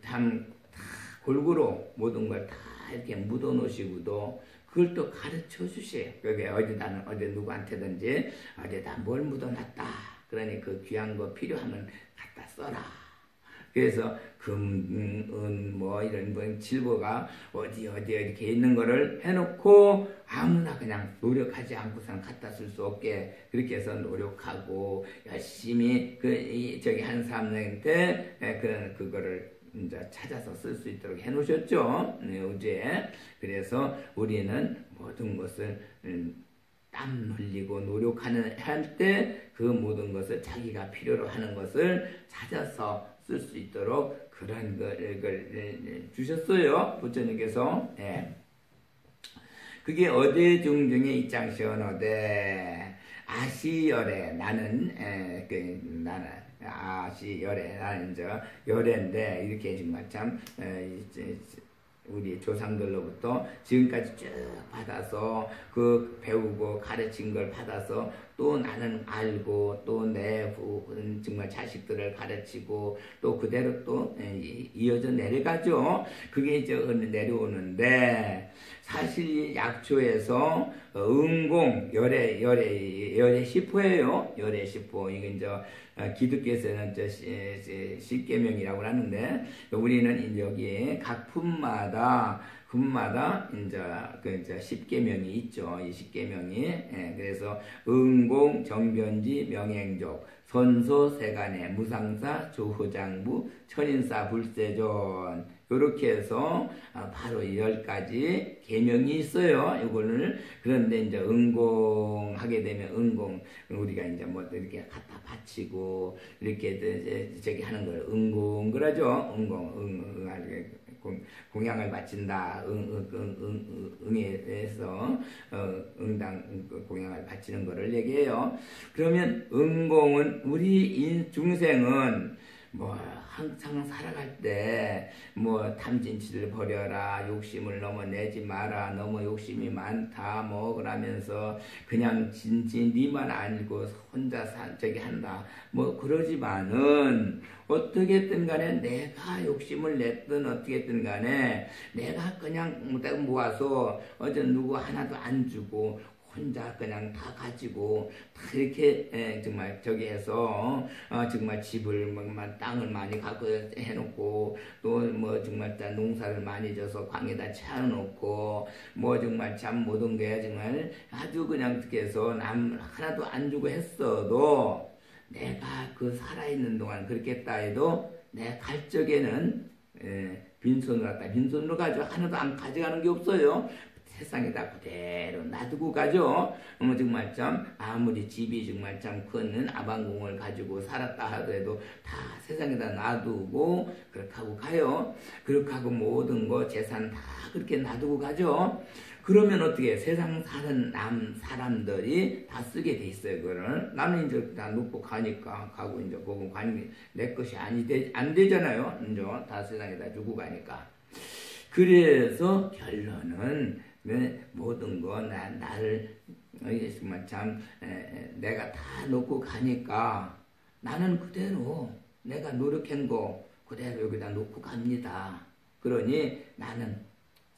참 골고루 모든 걸 다 이렇게 묻어 놓으시고도 그걸 또 가르쳐 주세요. 여기 어디 누구한테든지 어디다 뭘 묻어 놨다. 그러니 그 귀한 거 필요하면 갖다 써라. 그래서 금, 은, 뭐 이런 질보가 어디 이렇게 있는 거를 해놓고 아무나 그냥 노력하지 않고선 갖다 쓸 수 없게 그렇게 해서 노력하고 열심히 저기 한 사람한테 그거를 이제 찾아서 쓸 수 있도록 해놓으셨죠. 어제. 그래서 우리는 모든 것을 땀 흘리고 노력하는 할 때 그 모든 것을 자기가 필요로 하는 것을 찾아서 쓸 수 있도록 그런 걸 주셨어요. 부처님께서. 예. 그게 어디 중중에 입장시원하되 아시열에 나는 아시열에 나는 열애인데 이렇게 정말 참 우리 조상들로부터 지금까지 쭉 받아서 그 배우고 가르친 걸 받아서 또 나는 알고 또 내 정말 자식들을 가르치고 또 그대로 또 이어져 내려가죠. 그게 이제 내려오는데 사실 약초에서 응공 열애 10호예요. 열애 10호. 이건 이제 기독교에서는 십계명이라고 하는데 우리는 여기에 각 품마다 이제 십계명이 있죠. 이 십계명이. 그래서 응공, 정변지, 명행족, 선소, 세간에, 무상사, 조후장부, 천인사, 불세존 이렇게 해서 바로 10가지 계명이 있어요. 이거를 그런데 이제 응공하게 되면 응공 우리가 이제 뭐 이렇게 갖다 바치고 이렇게 저기 하는 걸 응공 그러죠. 공양을 바친다. 응에 대해서 응당 공양을 바치는 거를 얘기해요. 그러면 응공은 우리 중생은 뭐 항상 살아갈 때 뭐 탐진치를 버려라, 욕심을 너무 내지 마라, 너무 욕심이 많다 뭐 그러면서 그냥 진진 니만 알고 혼자 저기 한다 뭐 그러지만은 어떻게든 간에 내가 욕심을 냈든 어떻게든 간에 내가 그냥 모아서 어제 누구 하나도 안 주고 혼자 그냥 다 가지고 다 이렇게 정말 저기 해서 정말 집을 땅을 많이 갖고 해놓고 또 뭐 정말 농사를 많이 져서 광에다 채워놓고 뭐 정말 참 모든 게 정말 아주 그냥 어떻게 해서 남 하나도 안 주고 했어도 내가 그 살아있는 동안 그렇게 했다 해도 내 갈 적에는 빈손으로 갔다 빈손으로 가죠. 하나도 안 가져가는 게 없어요. 세상에다 그대로 놔두고 가죠. 정말 참 아무리 집이 정말 참 큰 아방궁을 가지고 살았다 하더라도 다 세상에다 놔두고 그렇게 하고 가요. 그렇게 하고 모든 거 재산 다 그렇게 놔두고 가죠. 그러면 어떻게 세상 사는 사람들이 다 쓰게 돼 있어요. 그거를 나는 이제 다 놓고 가니까 가고 이제 그건 내 것이 안 되잖아요. 이제 다 세상에다 주고 가니까. 그래서 결론은 모든 거 나를 정말 참 내가 다 놓고 가니까 나는 그대로 내가 노력한 거 그대로 여기다 놓고 갑니다. 그러니 나는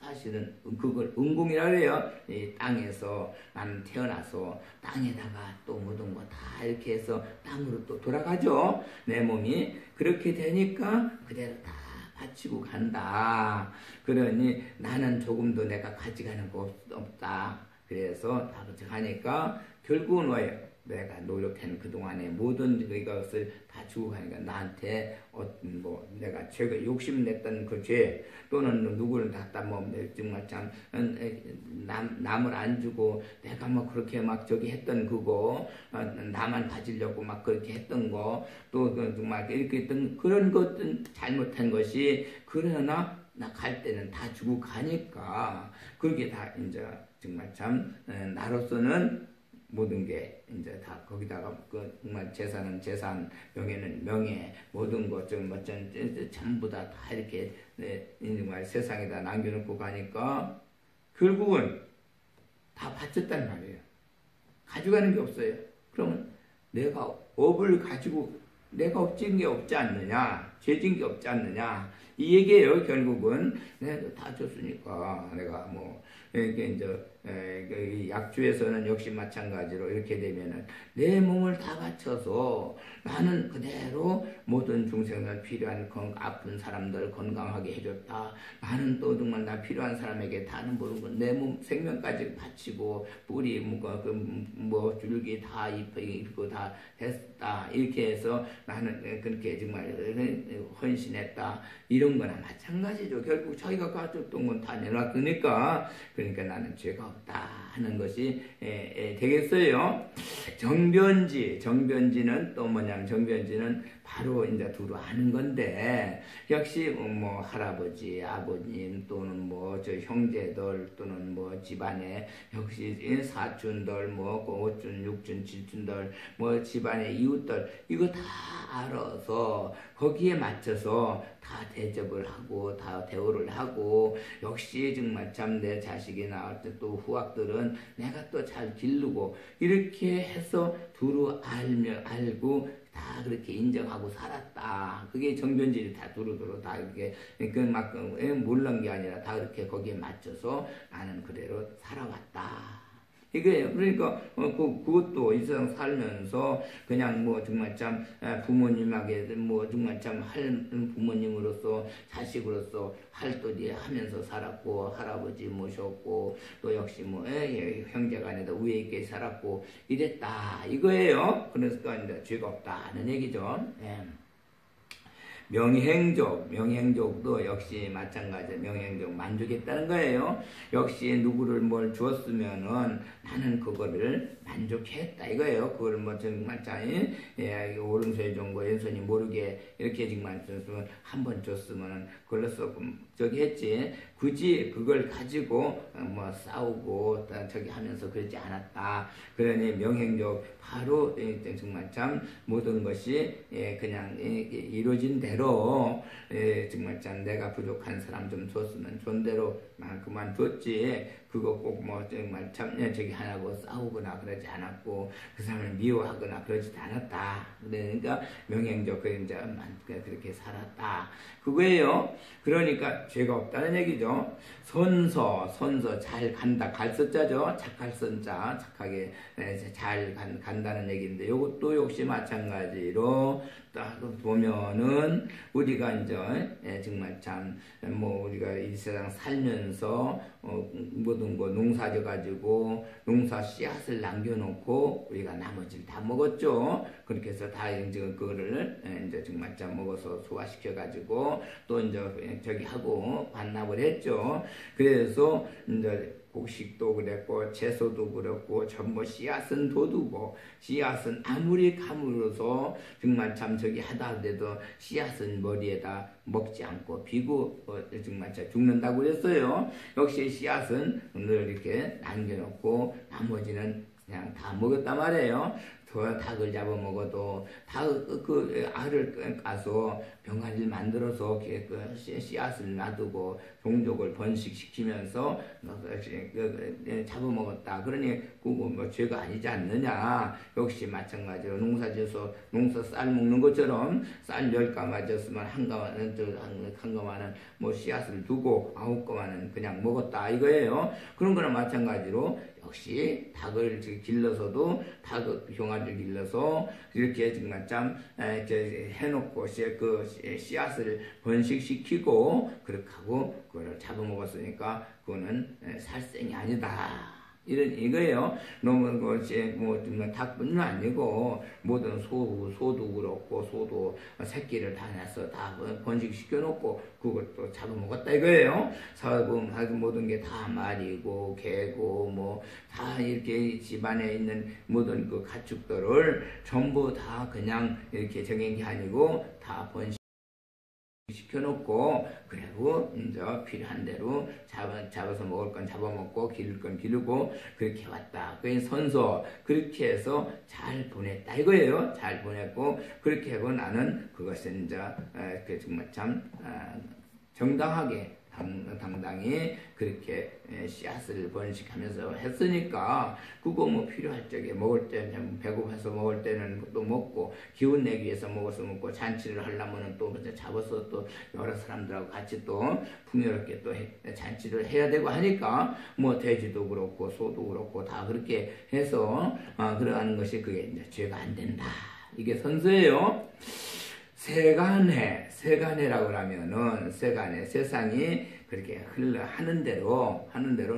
사실은 그걸 은공이라 그래요. 이 땅에서 나는 태어나서 땅에다가 또 모든 거 다 이렇게 해서 땅으로 또 돌아가죠. 내 몸이 그렇게 되니까 그대로 다 바치고 간다. 그러니 나는 조금도 내가 가져가는 거 없다. 그래서 다 가져가니까 결국은 뭐예요? 내가 노력한 그동안의 모든 이것을 다 주고 가니까 나한테 내가 죄가 욕심냈던 그 죄 또는 누구를 갖다 정말 참 남을 안 주고 내가 그렇게 막 저기 했던 그거 나만 가지려고 막 그렇게 했던 거 또 정말 이렇게 했던 그런 것은 잘못한 것이 그러나 나 갈 때는 다 주고 가니까 그렇게 다 이제 정말 참 나로서는 모든 게 이제 다 거기다가 그 정말 재산은 재산, 명예는 명예, 모든 것 좀 전부 다 이렇게 정말 세상에다 남겨놓고 가니까 결국은 다 바쳤단 말이에요. 가져가는 게 없어요. 그러면 내가 업을 가지고 내가 업진 게 없지 않느냐, 죄진 게 없지 않느냐 이 얘기예요. 결국은 내가 다 줬으니까 내가 이렇게 이제 약주에서는 역시 마찬가지로 이렇게 되면은 내 몸을 다 바쳐서 나는 그대로 모든 중생들 필요한 아픈 사람들 건강하게 해줬다. 나는 또 정말 나 필요한 사람에게 다는 모르고 내 몸 생명까지 바치고 뿌리 줄기 다 잎고 다 했다. 이렇게 해서 나는 그렇게 정말 헌신했다. 이런 거나 마찬가지죠. 결국 자기가 가졌던 건 다 내놨으니까 그러니까 나는 죄가 없다 하는 것이 되겠어요. 정변지는 또 뭐냐면 정변지는 바로 이제 두루 아는 건데 역시 할아버지, 아버님 또는 저 형제들 또는 집안에 역시 사촌들 오촌, 육촌, 칠촌들 집안의 이웃들 이거 다 알아서 거기에 맞춰서 다 대접을 하고 다 대우를 하고 역시 정말 참 내 자식이 나올 때 또 후학들은 내가 또 잘 기르고 이렇게 해서 두루 알고 다 그렇게 인정하고 살았다. 그게 정변질이 다 두루두루 다 이렇게 몰란 게 아니라 다 그렇게 거기에 맞춰서 나는 그대로 살아왔다. 이거예요. 그러니까 그것도 이 세상 살면서 그냥 정말 참 부모님에게 정말 참 할 부모님으로서 자식으로서 할도리 하면서 살았고 할아버지 모셨고 또 역시 형제간에도 우애 있게 살았고 이랬다 이거예요. 그래서 이제 죄가 없다는 얘기죠. 명행족도 역시 마찬가지로 명행족 만족했다는 거예요. 역시 누구를 뭘 주었으면은 나는 그거를 만족했다 이거예요. 그걸 정말 오른손에 준 거 왼손이 모르게 이렇게 정말 한 번 줬으면은 그걸로써 저기 했지. 굳이 그걸 가지고 싸우고 저기 하면서 그러지 않았다. 그러니 명행족 바로 정말 참 모든 것이 그냥 이루어진 대로 정말 참 내가 부족한 사람 좀 줬으면 준 대로 그만 줬지. 그거 꼭 정말 참 저기 하라고 싸우거나 그러지 않았고 그 사람을 미워하거나 그러지도 않았다. 그러니까 명행적 그렇게 살았다. 그거예요. 그러니까 죄가 없다는 얘기죠. 선서 잘 간다. 갈서자죠. 착할 선자 착하게 잘 간다는 얘기인데 이것도 역시 마찬가지로 딱 보면은 우리가 이제 정말 참 우리가 이 세상 살면서 모든 거 농사져 가지고 농사 씨앗을 남겨놓고 우리가 나머지를 다 먹었죠. 그렇게 해서 다 이제 그거를 이제 정말 참 먹어서 소화시켜 가지고 또 이제 저기 하고 반납을 했죠. 그래서 이제 곡식도 그랬고 채소도 그랬고 전부 씨앗은 둬두고 씨앗은 아무리 가물어서 정말 참 저기 하다 하더라도 씨앗은 머리에다 먹지 않고 비고 정말 죽는다고 그랬어요. 역시 씨앗은 늘 이렇게 남겨놓고 나머지는 그냥 다 먹었단 말이에요. 더 닭을 잡아먹어도 그 알을 까서 병아리를 만들어서 그 씨앗을 놔두고 종족을 번식시키면서 잡아먹었다. 그러니 그거 뭐 죄가 아니지 않느냐. 역시 마찬가지로 농사지어서 쌀 먹는 것처럼 쌀 10가 맞았으면 한 가마는 뭐 씨앗을 두고 9가마는 그냥 먹었다 이거예요. 그런 거나 마찬가지로 역시 닭을 길러서도 병아리를 길러서 이렇게 정말 참 해놓고 그 씨앗을 번식시키고 그렇게 하고 그걸 잡아먹었으니까 그거는 살생이 아니다. 이거예요. 너무 것이 닭뿐만 아니고 모든 소도 그렇고 소도 새끼를 다 내서 다 번식시켜 놓고 그것도 잡아먹었다 이거예요. 사금 모든 게 다 말이고 개고 뭐 다 이렇게 집안에 있는 모든 그 가축들을 전부 다 그냥 이렇게 정한 게 아니고 다 시켜놓고 그리고 이제 필요한 대로 잡아서 먹을 건 잡아먹고 기를 건 기르고 그렇게 왔다. 그게 선서 그렇게 해서 잘 보냈다 이거예요. 잘 보냈고 그렇게 하고 나는 그것은 이제 정말 참 정당하게 당당히 그렇게 씨앗을 번식하면서 했으니까 그거 뭐 필요할 적에 먹을 때 배고파서 먹을 때는 또 먹고 기운 내기 위해서 먹어서 먹고 잔치를 하려면은 또 잡아서 또 여러 사람들하고 같이 또 풍요롭게 또 잔치를 해야 되고 하니까 뭐 돼지도 그렇고 소도 그렇고 다 그렇게 해서 그러는 것이 그게 이제 죄가 안 된다. 이게 선서예요. 세간해라고 하면은 세상이 그렇게 하는 대로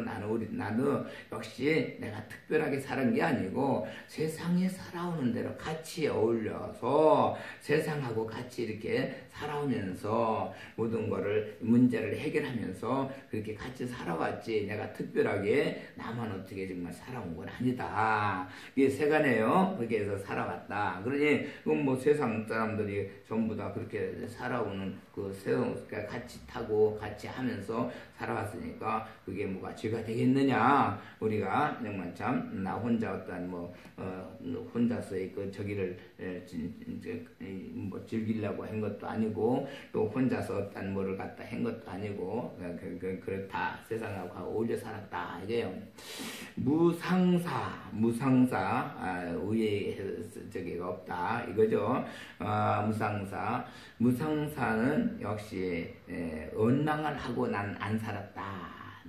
나는 역시 내가 특별하게 살은 게 아니고 세상에 살아오는 대로 같이 어울려서 세상하고 같이 이렇게 살아오면서 모든 거를 문제를 해결하면서 그렇게 같이 살아왔지 내가 특별하게 나만 어떻게 정말 살아온 건 아니다. 이게 세간이에요. 그렇게 해서 살아왔다. 그러니 뭐 세상 사람들이 전부 다 그렇게 살아오는 그 세상 같이 타고 같이 하면서 살아왔으니까 그게 뭐가 죄가 되겠느냐. 우리가 정말 참 나 혼자 어떤 혼자서의 그 저기를 즐기려고 한 것도 아니고 또 혼자서 어떤 뭐를 갖다 한 것도 아니고 그렇다. 세상하고 어울려 살았다 이게요. 무상사 의의 저기가 없다 이거죠. 무상사는 역시 원망을 하고 난 안 살았다.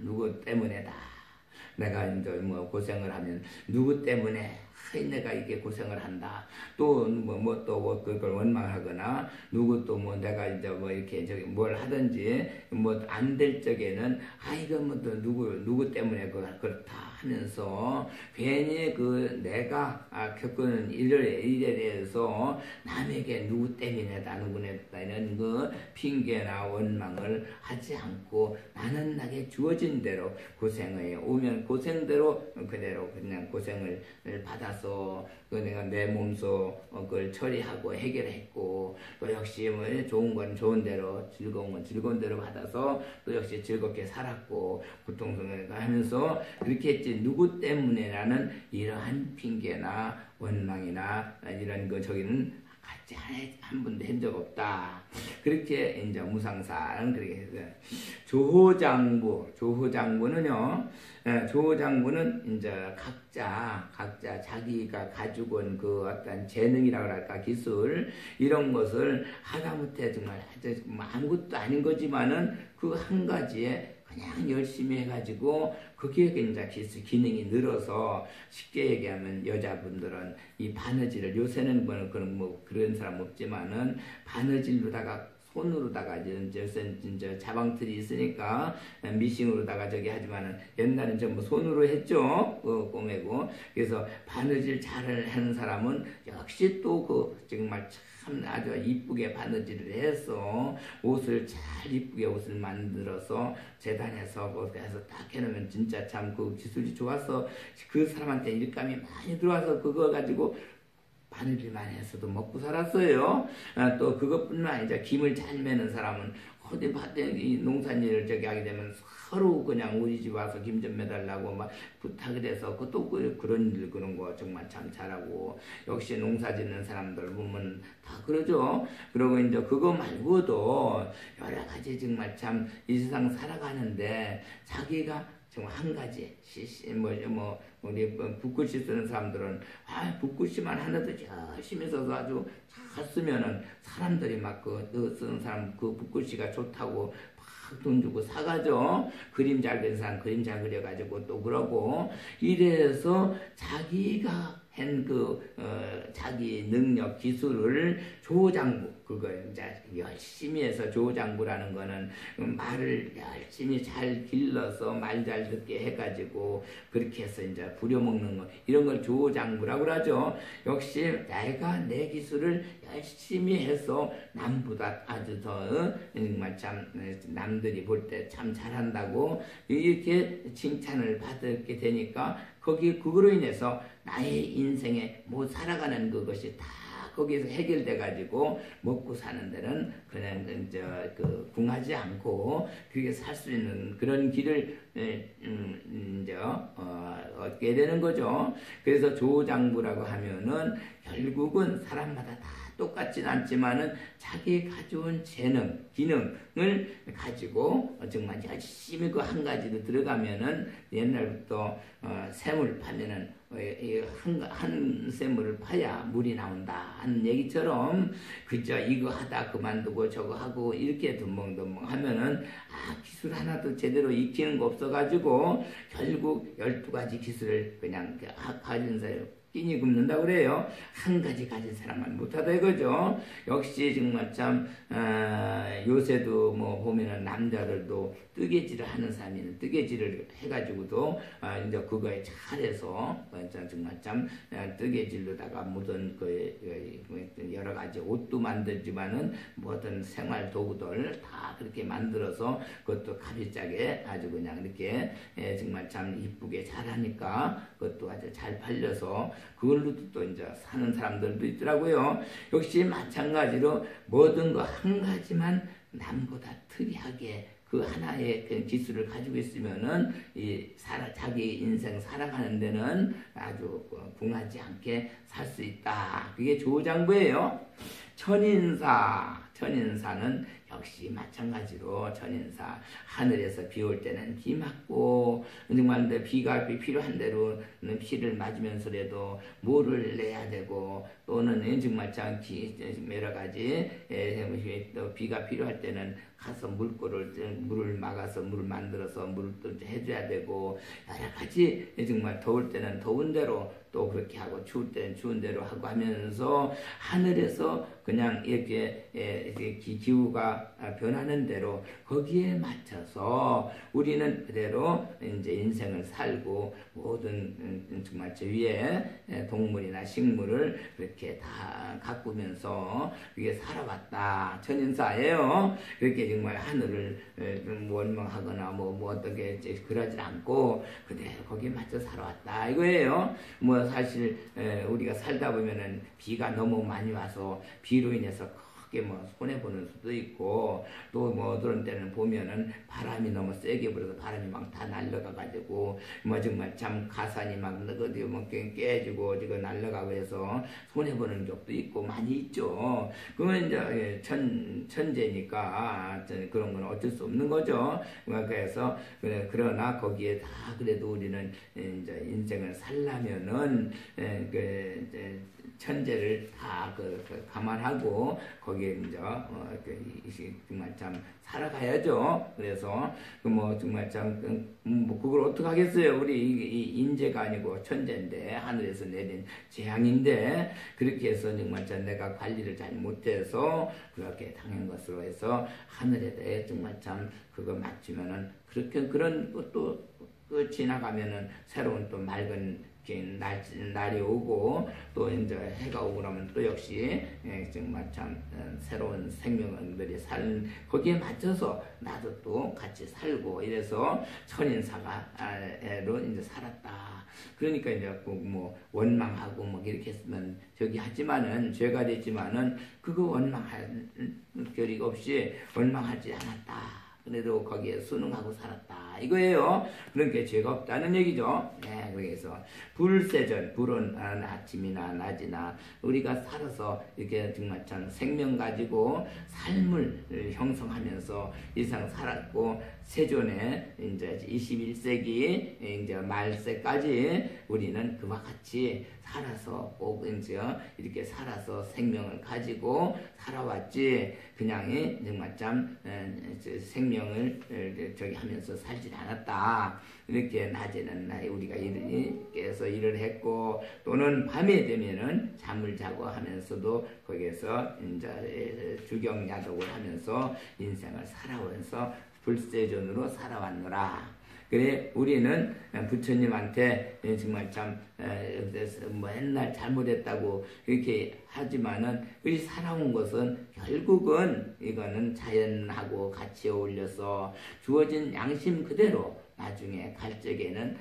누구 때문에다. 내가 이제 뭐 고생을 하면 누구 때문에 내가 이게 고생을 한다. 또 또 그걸 원망하거나 누구 또 뭐 내가 이제 뭐 이렇게 저기 뭘 하든지 뭐 안 될 적에는 이거 뭐 또 누구 때문에 그렇다 하면서 괜히 그 내가 겪는 일에 대해서 남에게 누구 때문에다 이런 그 핑계나 원망을 하지 않고 나는 나게 주어진 대로 고생에 오면 고생대로 그대로 그냥 고생을 받아서 내가 내 몸소 그걸 처리하고 해결했고 또 역시 뭐 좋은 건 좋은 대로 즐거운 건 즐거운 대로 받아서 또 역시 즐겁게 살았고 고통스럽게 하면서 그렇게 했지 누구 때문에라는 이러한 핑계나 원망이나 이런 거 저기는 같이 한 번도 한 적 없다. 그렇게 이제 무상사는 그렇게 했어요. 조호장부는요. 조호장부는 이제 각자 자기가 가지고 온 그 어떤 재능이라고 할까 기술 이런 것을 하다못해 정말 아무것도 아닌 거지만은 그 한 가지에 그냥 열심히 해가지고 그게 이제 기능이 늘어서 쉽게 얘기하면 여자분들은 이 바느질을 요새는 그런 사람 없지만은 바느질로다가 손으로다가 이제 자방틀이 있으니까 미싱으로다가 저기 하지만은 옛날엔 전부 손으로 했죠. 꼬매고. 그래서 바느질 잘 하는 사람은 역시 또 정말 참 아주 이쁘게 바느질을 해서 옷을 잘 이쁘게 옷을 만들어서 재단해서 해서 딱 해놓으면 진짜 참 그 기술이 좋아서 그 사람한테 일감이 많이 들어와서 그거 가지고 바느질만 해서도 먹고 살았어요. 또 그것뿐만 아니라 김을 잘 매는 사람은 어디 밭에 이 농산일을 저기 하게 되면 서로 그냥 우리 집 와서 김 좀 매달라고 막 부탁을 해서 그것도 그런 일 그런 거 정말 참 잘하고 역시 농사 짓는 사람들 보면 다 그러죠. 그리고 이제 그거 말고도 여러 가지 정말 참 이 세상 살아가는데 자기가 정말 한 가지 우리 붓글씨 쓰는 사람들은 붓글씨만 하나도 열심히 써서 아주 잘 쓰면은 사람들이 막 그 쓰는 사람 그 붓글씨가 좋다고 막 돈 주고 사가죠. 그림 잘 그린 사람 그림 잘 그려가지고 또 그러고 이래서 자기가 한 자기 능력 기술을 조장부 그거 이제 열심히 해서 조장부라는 거는 말을 열심히 잘 길러서 말 잘 듣게 해가지고 그렇게 해서 이제 부려먹는 거 이런 걸 조장부라고 그러죠. 역시 내가 내 기술을 열심히 해서 남보다 아주 더 정말 참 남들이 볼 때 참 잘한다고 이렇게 칭찬을 받게 되니까 그거로 인해서 나의 인생에 살아가는 그것이 다 거기에서 해결돼 가지고 먹고 사는 데는 그냥 궁하지 않고 그게 살 수 있는 그런 길을 얻게 되는 거죠. 그래서 조장부라고 하면은 결국은 사람마다 다 똑같진 않지만은 자기 가져온 재능, 기능을 가지고 정말 열심히 그 한 가지로 들어가면은 옛날부터 샘을 파면은 한 샘을 파야 물이 나온다 하는 얘기처럼 그저 이거 하다 그만두고 저거 하고 이렇게 덤벙덤벙 하면은 기술 하나도 제대로 익히는 거 없어가지고 결국 12가지 기술을 그냥 가진 사람 끼니 굽는다고 그래요. 한 가지 가진 사람만 못하다 이거죠. 역시 정말 참 요새도 보면은 남자들도 뜨개질을 하는 사람이 뜨개질을 해가지고도 이제 그거에 잘해서 정말 참 뜨개질로다가 모든 여러 가지 옷도 만들지만은 모든 생활 도구들 다 그렇게 만들어서 그것도 가비싸게 아주 그냥 이렇게 정말 참 이쁘게 잘하니까 그것도 아주 잘 팔려서 그걸로도 또 이제 사는 사람들도 있더라고요. 역시 마찬가지로 모든 거 한 가지만 남보다 특이하게 그 하나의 그 기술을 가지고 있으면은 자기 인생 살아가는 데는 아주 궁하지 않게 살 수 있다. 그게 조장부예요. 천인사는 역시 마찬가지로 천인사 하늘에서 비 올 때는 비 맞고 정말 비가 필요한 대로 비를 맞으면서라도 물을 내야 되고 또는 정말 참 여러 가지 또 비가 필요할 때는 가서 물을 막아서 물을 만들어서 물을 또 해줘야 되고 여러 가지 정말 더울 때는 더운 대로 또 그렇게 하고 추울 때는 추운 대로 하고 하면서 하늘에서 그냥 이렇게 기후가 변하는 대로 거기에 맞춰서 우리는 그대로 이제 인생을 살고 모든 정말 저 위에 동물이나 식물을 그렇게 다 가꾸면서 그게 살아왔다. 천인사예요. 그렇게 정말 하늘을 원망하거나 뭐 어떻게 그러지 않고 그대로 거기에 맞춰 살아왔다. 이거예요. 사실 우리가 살다 보면은 비가 너무 많이 와서 비로 인해서 크게 손해보는 수도 있고 또 어떤 때는 보면은 바람이 너무 세게 불어서 바람이 막 다 날아가가지고 정말 참 가산이 막 어디 깨지고 지금 날아가고 해서 손해보는 적도 있고 많이 있죠. 그건 이제 천재니까 그런 건 어쩔 수 없는 거죠. 그래서 그러나 거기에 다 그래도 우리는 이제 인생을 살려면은 천재를 다 감안하고 거기에 이제 정말 참 살아가야죠. 그래서 정말 참 그걸 어떻게 하겠어요? 우리 이 인재가 아니고 천재인데 하늘에서 내린 재앙인데 그렇게 해서 정말 참 내가 관리를 잘 못해서 그렇게 당한 것으로 해서 하늘에 대해 정말 참 그거 맞추면은 그렇게 그런 것도 지나가면은 새로운 또 맑은 날이 오고 또 이제 해가 오고 나면 또 역시 정말 참 새로운 생명들이 거기에 맞춰서 나도 또 같이 살고 이래서 천인사가로 이제 살았다. 그러니까 이제 뭐 원망하고 뭐 이렇게 했으면 저기 하지만은 죄가 됐지만은 그거 원망할 결이 없이 원망하지 않았다. 그래도 거기에 순응하고 살았다. 이거예요. 그러니까 죄가 없다는 얘기죠. 네, 그래서 불세전, 불은 아침이나 낮이나 우리가 살아서 이렇게 정말 참 생명 가지고 삶을 형성하면서 이상 살았고 세존에 이제 21세기 이제 말세까지 우리는 그와 같이 살아서 꼭 이제 이렇게 살아서 생명을 가지고 살아왔지 그냥 정말 참 생명을 저기 하면서 살지 않았다. 이렇게 낮에는 우리가 일해서 일을 했고 또는 밤에 되면은 잠을 자고 하면서도 거기에서 이제 주경야독을 하면서 인생을 살아오면서 불세존으로 살아왔노라. 그래 우리는 부처님한테 정말 참 맨날 잘못했다고 이렇게 하지만은 우리 살아온 것은 결국은 이거는 자연하고 같이 어울려서 주어진 양심 그대로 나중에 갈 적에는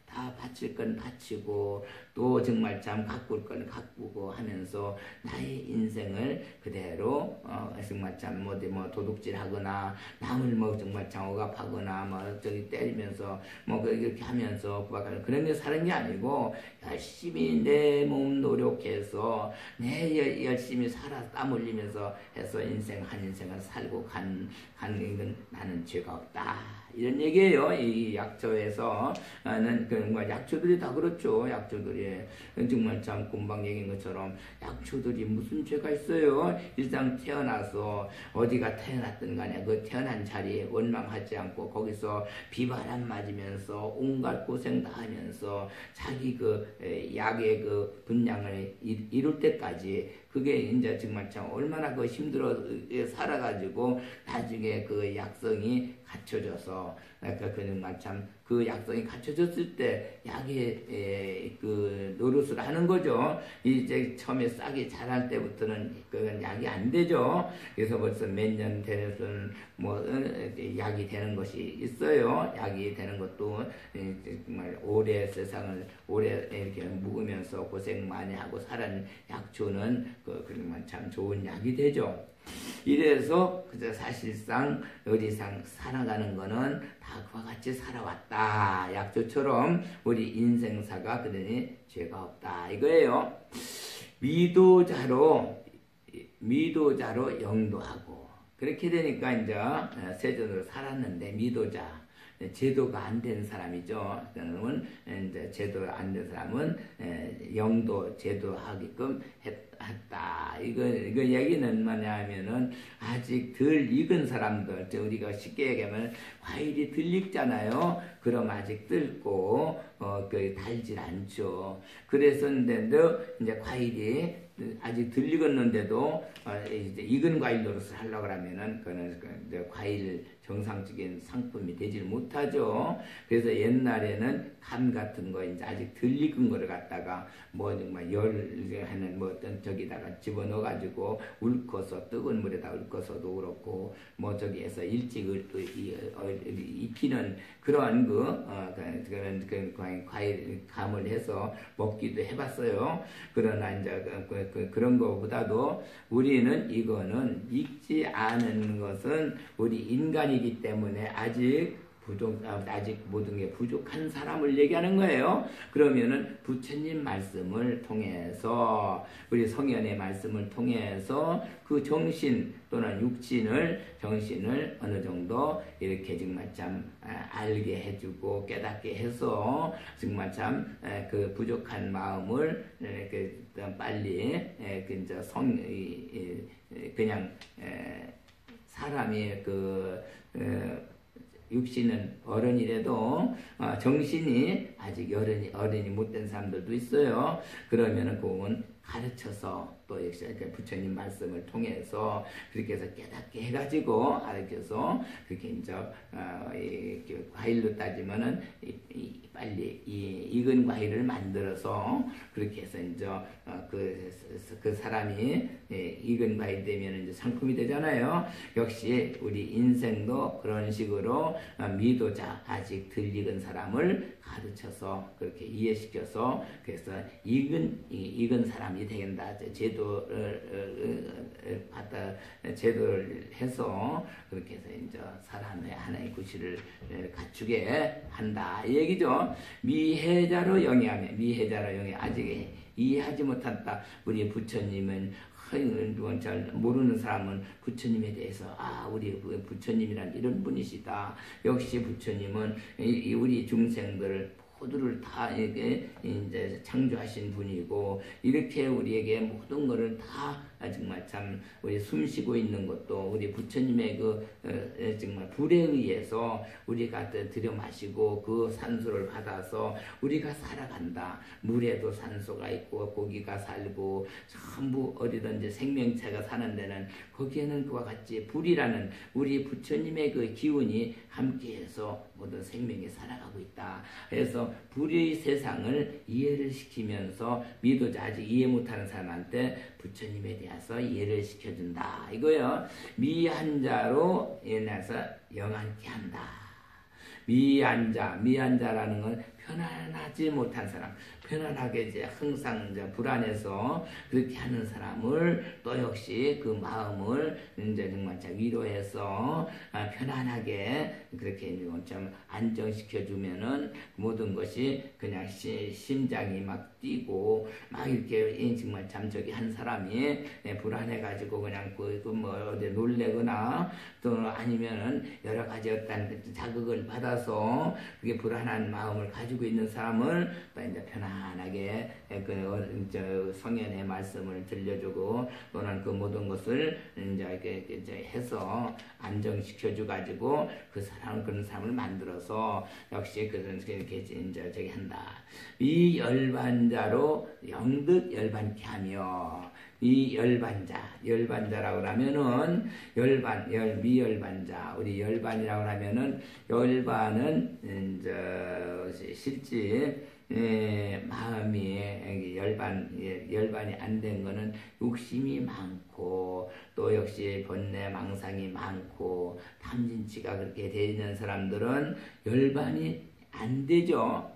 다 바칠 건 바치고 또 정말 참 가꿀 건 가꾸고 하면서 나의 인생을 그대로 정말 참 뭐 도둑질하거나 남을 뭐 정말 참 억압하거나 뭐 저기 때리면서 뭐 이렇게 하면서 그런 게 사는 게 아니고 열심히 내 몸 노력해서 내 열심히 살아 땀 흘리면서 해서 인생 한 인생을 살고 간 이건 나는 죄가 없다. 이런 얘기예요. 이 약초에서는 그 약초들이 다 그렇죠. 약초들이 정말 참 금방 얘기한 것처럼 약초들이 무슨 죄가 있어요. 일상 태어나서 어디가 태어났든 간에 그 태어난 자리에 원망하지 않고 거기서 비바람 맞으면서 온갖 고생 다 하면서 자기 그 약의 그 분량을 이룰 때까지 그게 이제 정말 참 얼마나 그 힘들어 살아가지고 나중에 그 약성이 갖춰져서 그러니까 정말 참 그 약성이 갖춰졌을 때 약의 그 노릇을 하는 거죠. 이제 처음에 싹이 자랄 때부터는 그건 약이 안 되죠. 그래서 벌써 몇 년 되는 뭐 약이 되는 것이 있어요. 약이 되는 것도 정말 오래 세상을 오래 이렇게 묵으면서 고생 많이 하고 살은 약초는 그러면 참 좋은 약이 되죠. 이래서 그저 사실상 어디상 살아가는 거는 다 그와 같이 살아왔다. 약초처럼 우리 인생사가 그러니 죄가 없다. 이거예요. 미도자로 영도하고 그렇게 되니까 이제 세존으로 살았는데 미도자 제도가 안 된 사람이죠. 그러면 이제 제도 안 된 사람은 영도 제도하게끔 했다. 이거 얘기는 뭐냐면은 아직 덜 익은 사람들, 우리가 쉽게 얘기하면 과일이 덜 익잖아요. 그럼 아직 뜰고 그 달질 않죠. 그래서인데도 이제 과일이 아직 덜 익었는데도 이제 익은 과일 노릇을 하려고 하면은 그거는 이제 과일 정상적인 상품이 되질 못하죠. 그래서 옛날에는 감 같은 거 이제 아직 덜 익은 거를 갖다가 뭐 정말 하는 뭐 어떤 저기다가 집어넣어 가지고 울커서 뜨거운 물에다 울커서도 그렇고 뭐 저기에서 일찍 익히는 그런 그런 과일 감을 해서 먹기도 해봤어요. 그러나 이제 그런 거보다도 우리는 이거는 익지 않은 것은 우리 인간이기 때문에 아직 모든 게 부족한 사람을 얘기하는 거예요. 그러면은 부처님 말씀을 통해서 우리 성현의 말씀을 통해서 그 정신 또는 정신을 어느 정도 이렇게 정말 참 알게 해주고 깨닫게 해서 정말 참 그 부족한 마음을 빨리 그냥 사람이 육신은 어른이라도 정신이 아직 어른이 못된 사람들도 있어요. 그러면은 그건 가르쳐서 또 역시 이렇게 부처님 말씀을 통해서 그렇게 해서 깨닫게 해가지고 가르쳐서 그렇게 이제 과일로 따지면은 빨리 익은 과일을 만들어서 그렇게 해서 이제 그 사람이 익은 과일 되면 이제 상품이 되잖아요. 역시 우리 인생도 그런 식으로 미도자 아직 덜 익은 사람을 가르쳐서 그렇게 이해시켜서 그래서 익은 사람이 되겠다. 제도를 해서 그렇게 해서 이제 사람의 하나의 구실을 갖추게 한다. 이 얘기죠. 미해자로 영위하며 아직 이해하지 못한다. 우리 부처님은 잘 모르는 사람은 부처님에 대해서 우리 부처님이란 이런 분이시다. 역시 부처님은 우리 중생들을 모두를 다 이렇게 이제 창조하신 분이고 이렇게 우리에게 모든 것을 다 정말 참 우리 숨쉬고 있는 것도 우리 부처님의 정말 불에 의해서 우리가 들여 마시고 그 산소를 받아서 우리가 살아간다. 물에도 산소가 있고 고기가 살고 전부 어디든지 생명체가 사는 데는 거기에는 그와 같이 불이라는 우리 부처님의 그 기운이 함께해서 모든 생명이 살아가고 있다. 그래서 불의 세상을 이해를 시키면서 미도자 아직 이해 못하는 사람한테 부처님에 대해서 이해를 시켜준다. 이거요. 미한자로 인해서 영안케 한다. 미한자라는 건 편안하지 못한 사람, 편안하게 이제 항상 이제 불안해서 그렇게 하는 사람을 또 역시 그 마음을 이제 정말 위로해서 편안하게 그렇게 좀 안정시켜 주면은 모든 것이 그냥 심장이 막 뛰고 막 이렇게 정말 참 저기 한 사람이 불안해가지고 그냥 뭐 어디 놀래거나 또 아니면은 여러 가지 어떤 자극을 받아서 그게 불안한 마음을 가지고 있는 사람을 또 이제 편안하게 그 성현의 말씀을 들려주고 또는 그 모든 것을 이제 해서 안정시켜주 가지고 그런 사람을 만들어서 역시 그렇게 이제 저기 한다. 이 열반자로 영득 열반케 하며 이 열반자라고 하면은 미열반자 우리 열반이라고 하면은 열반은 이제 실제 마음이 열반이 안 된 거는 욕심이 많고 또 역시 번뇌 망상이 많고 탐진치가 그렇게 되어 있는 사람들은 열반이 안 되죠.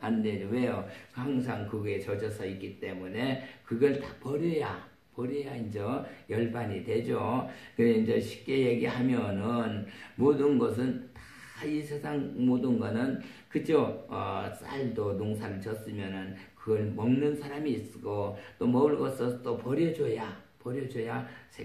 왜요? 항상 그거에 젖어서 있기 때문에 그걸 다 버려야 이제 열반이 되죠. 그래 이제 쉽게 얘기하면은 모든 것은 다 이 세상 모든 거는 그죠? 쌀도 농사를 졌으면은 그걸 먹는 사람이 있고 또 먹을 것을 또 버려줘야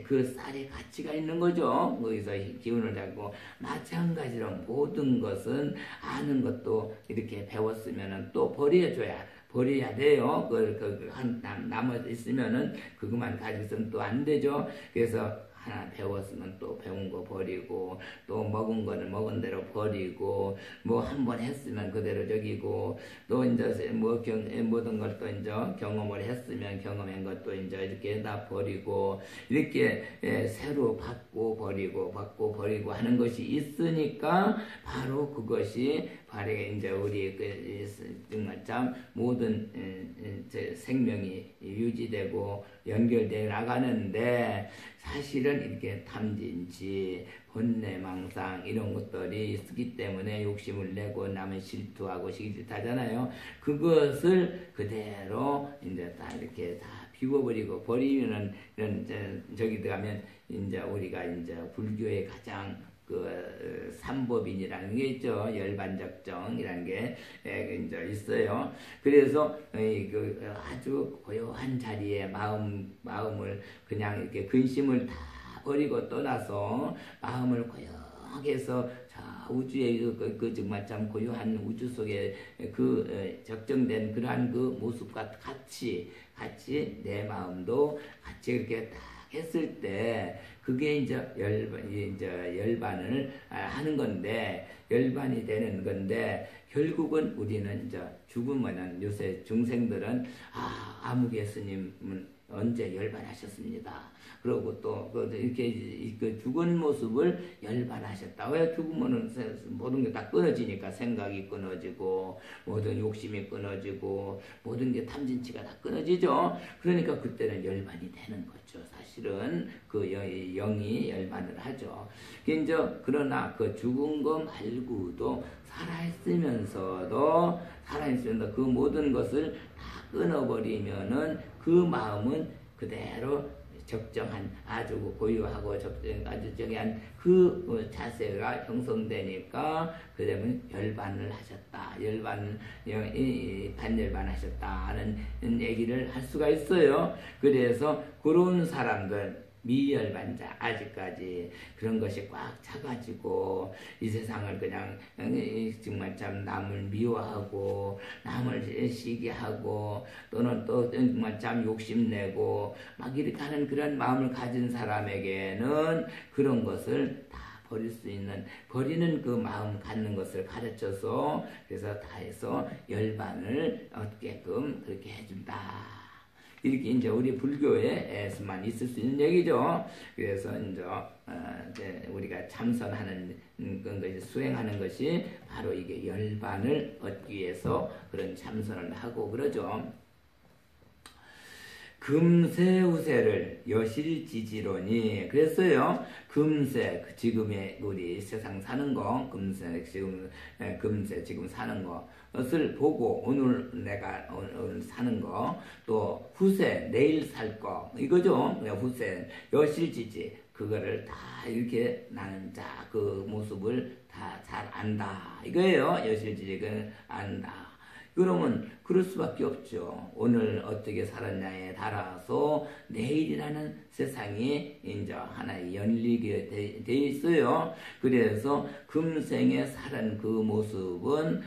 그 쌀의 가치가 있는 거죠. 거기서 기운을 잡고 마찬가지로 모든 것은 아는 것도 이렇게 배웠으면은 또 버려야 돼요. 남아 있으면은 그것만 가지고 있으면 또 안 되죠. 그래서 하나 배웠으면 또 배운 거 버리고 또 먹은 거는 먹은 대로 버리고 뭐 한 번 했으면 그대로 저기고 또 이제 모든 걸 또 이제 경험을 했으면 경험한 것도 이제 이렇게 다 버리고 이렇게 새로 받고 버리고 하는 것이 있으니까 바로 그것이 바로 이제 우리 정말 참 모든 생명이 유지되고 연결되어 나가는데 사실은 이렇게 탐진치, 번뇌망상 이런 것들이 있기 때문에 욕심을 내고 남을 질투하고 시기질투하잖아요. 그것을 그대로 이제 다 이렇게 다 비워버리고 버리면은 이런 저기 들어가면 이제 우리가 이제 불교의 가장 삼법인이라는 게 있죠. 열반적정이라는 게 이제 있어요. 그래서 아주 고요한 자리에 마음을 그냥 이렇게 근심을 다 버리고 떠나서 마음을 고요하게 해서 우주의 정말 참 고요한 우주 속에 적정된 그러한 그 모습과 같이 내 마음도 같이 이렇게 딱 했을 때 그게 이제 열반을 하는 건데 열반이 되는 건데 결국은 우리는 이제 죽으면은 요새 중생들은 아무개 스님은 언제 열반하셨습니다. 그리고 또 이렇게 그 죽은 모습을 열반하셨다. 왜 죽으면은 모든 게 다 끊어지니까 생각이 끊어지고 모든 욕심이 끊어지고 모든 게 탐진치가 다 끊어지죠. 그러니까 그때는 열반이 되는 거죠. 사실은 그 영이 열반을 하죠. 이제 그러나 그 죽은 거 말고도 살아있으면서도 그 모든 것을 다 끊어버리면은 그 마음은 그대로 적정한 아주 고유하고 아주 적한 그 자세가 형성되니까 그러면 열반을 하셨다. 반열반하셨다는 얘기를 할 수가 있어요. 그래서 그런 사람들 미열반자 아직까지 그런 것이 꽉 차가지고 이 세상을 그냥 정말 참 남을 미워하고 남을 시기하고 또는 또 정말 참 욕심내고 막 이렇게 하는 그런 마음을 가진 사람에게는 그런 것을 다 버릴 수 있는 버리는 그 마음 갖는 것을 가르쳐서 그래서 다 해서 열반을 얻게끔 그렇게 해준다. 이렇게 이제 우리 불교에서만 있을 수 있는 얘기죠. 그래서 이제 우리가 참선하는 것이 수행하는 것이 바로 이게 열반을 얻기 위해서 그런 참선을 하고 그러죠. 금세우세를 여실지지로니 그랬어요. 금세 지금의 우리 세상 사는 거 금세 지금 사는 것을 보고 오늘 내가 오늘 사는 거 또 후세 내일 살 거 이거죠. 후세 여실지지 그거를 다 이렇게 나는 자 그 모습을 다 잘 안다 이거예요. 여실지지 그 안다. 그러면 그럴 수밖에 없죠. 오늘 어떻게 살았냐에 따라서 내일이라는 세상이 이제 하나의 연리게 돼 있어요. 그래서 금생에 살은 그 모습은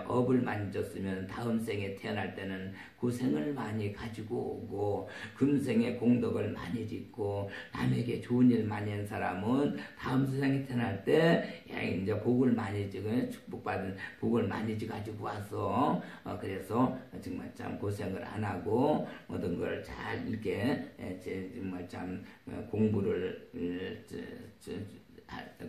업을 만졌으면 다음 생에 태어날 때는 고생을 많이 가지고 오고 금생에 공덕을 많이 짓고 남에게 좋은 일 많이 한 사람은 다음 세상에 태어날 때 이제 복을 많이 지고 축복받은 복을 많이 지 가지고 와서 그래서 정말 참 고생을 안 하고 모든 걸 잘 이렇게 정말 참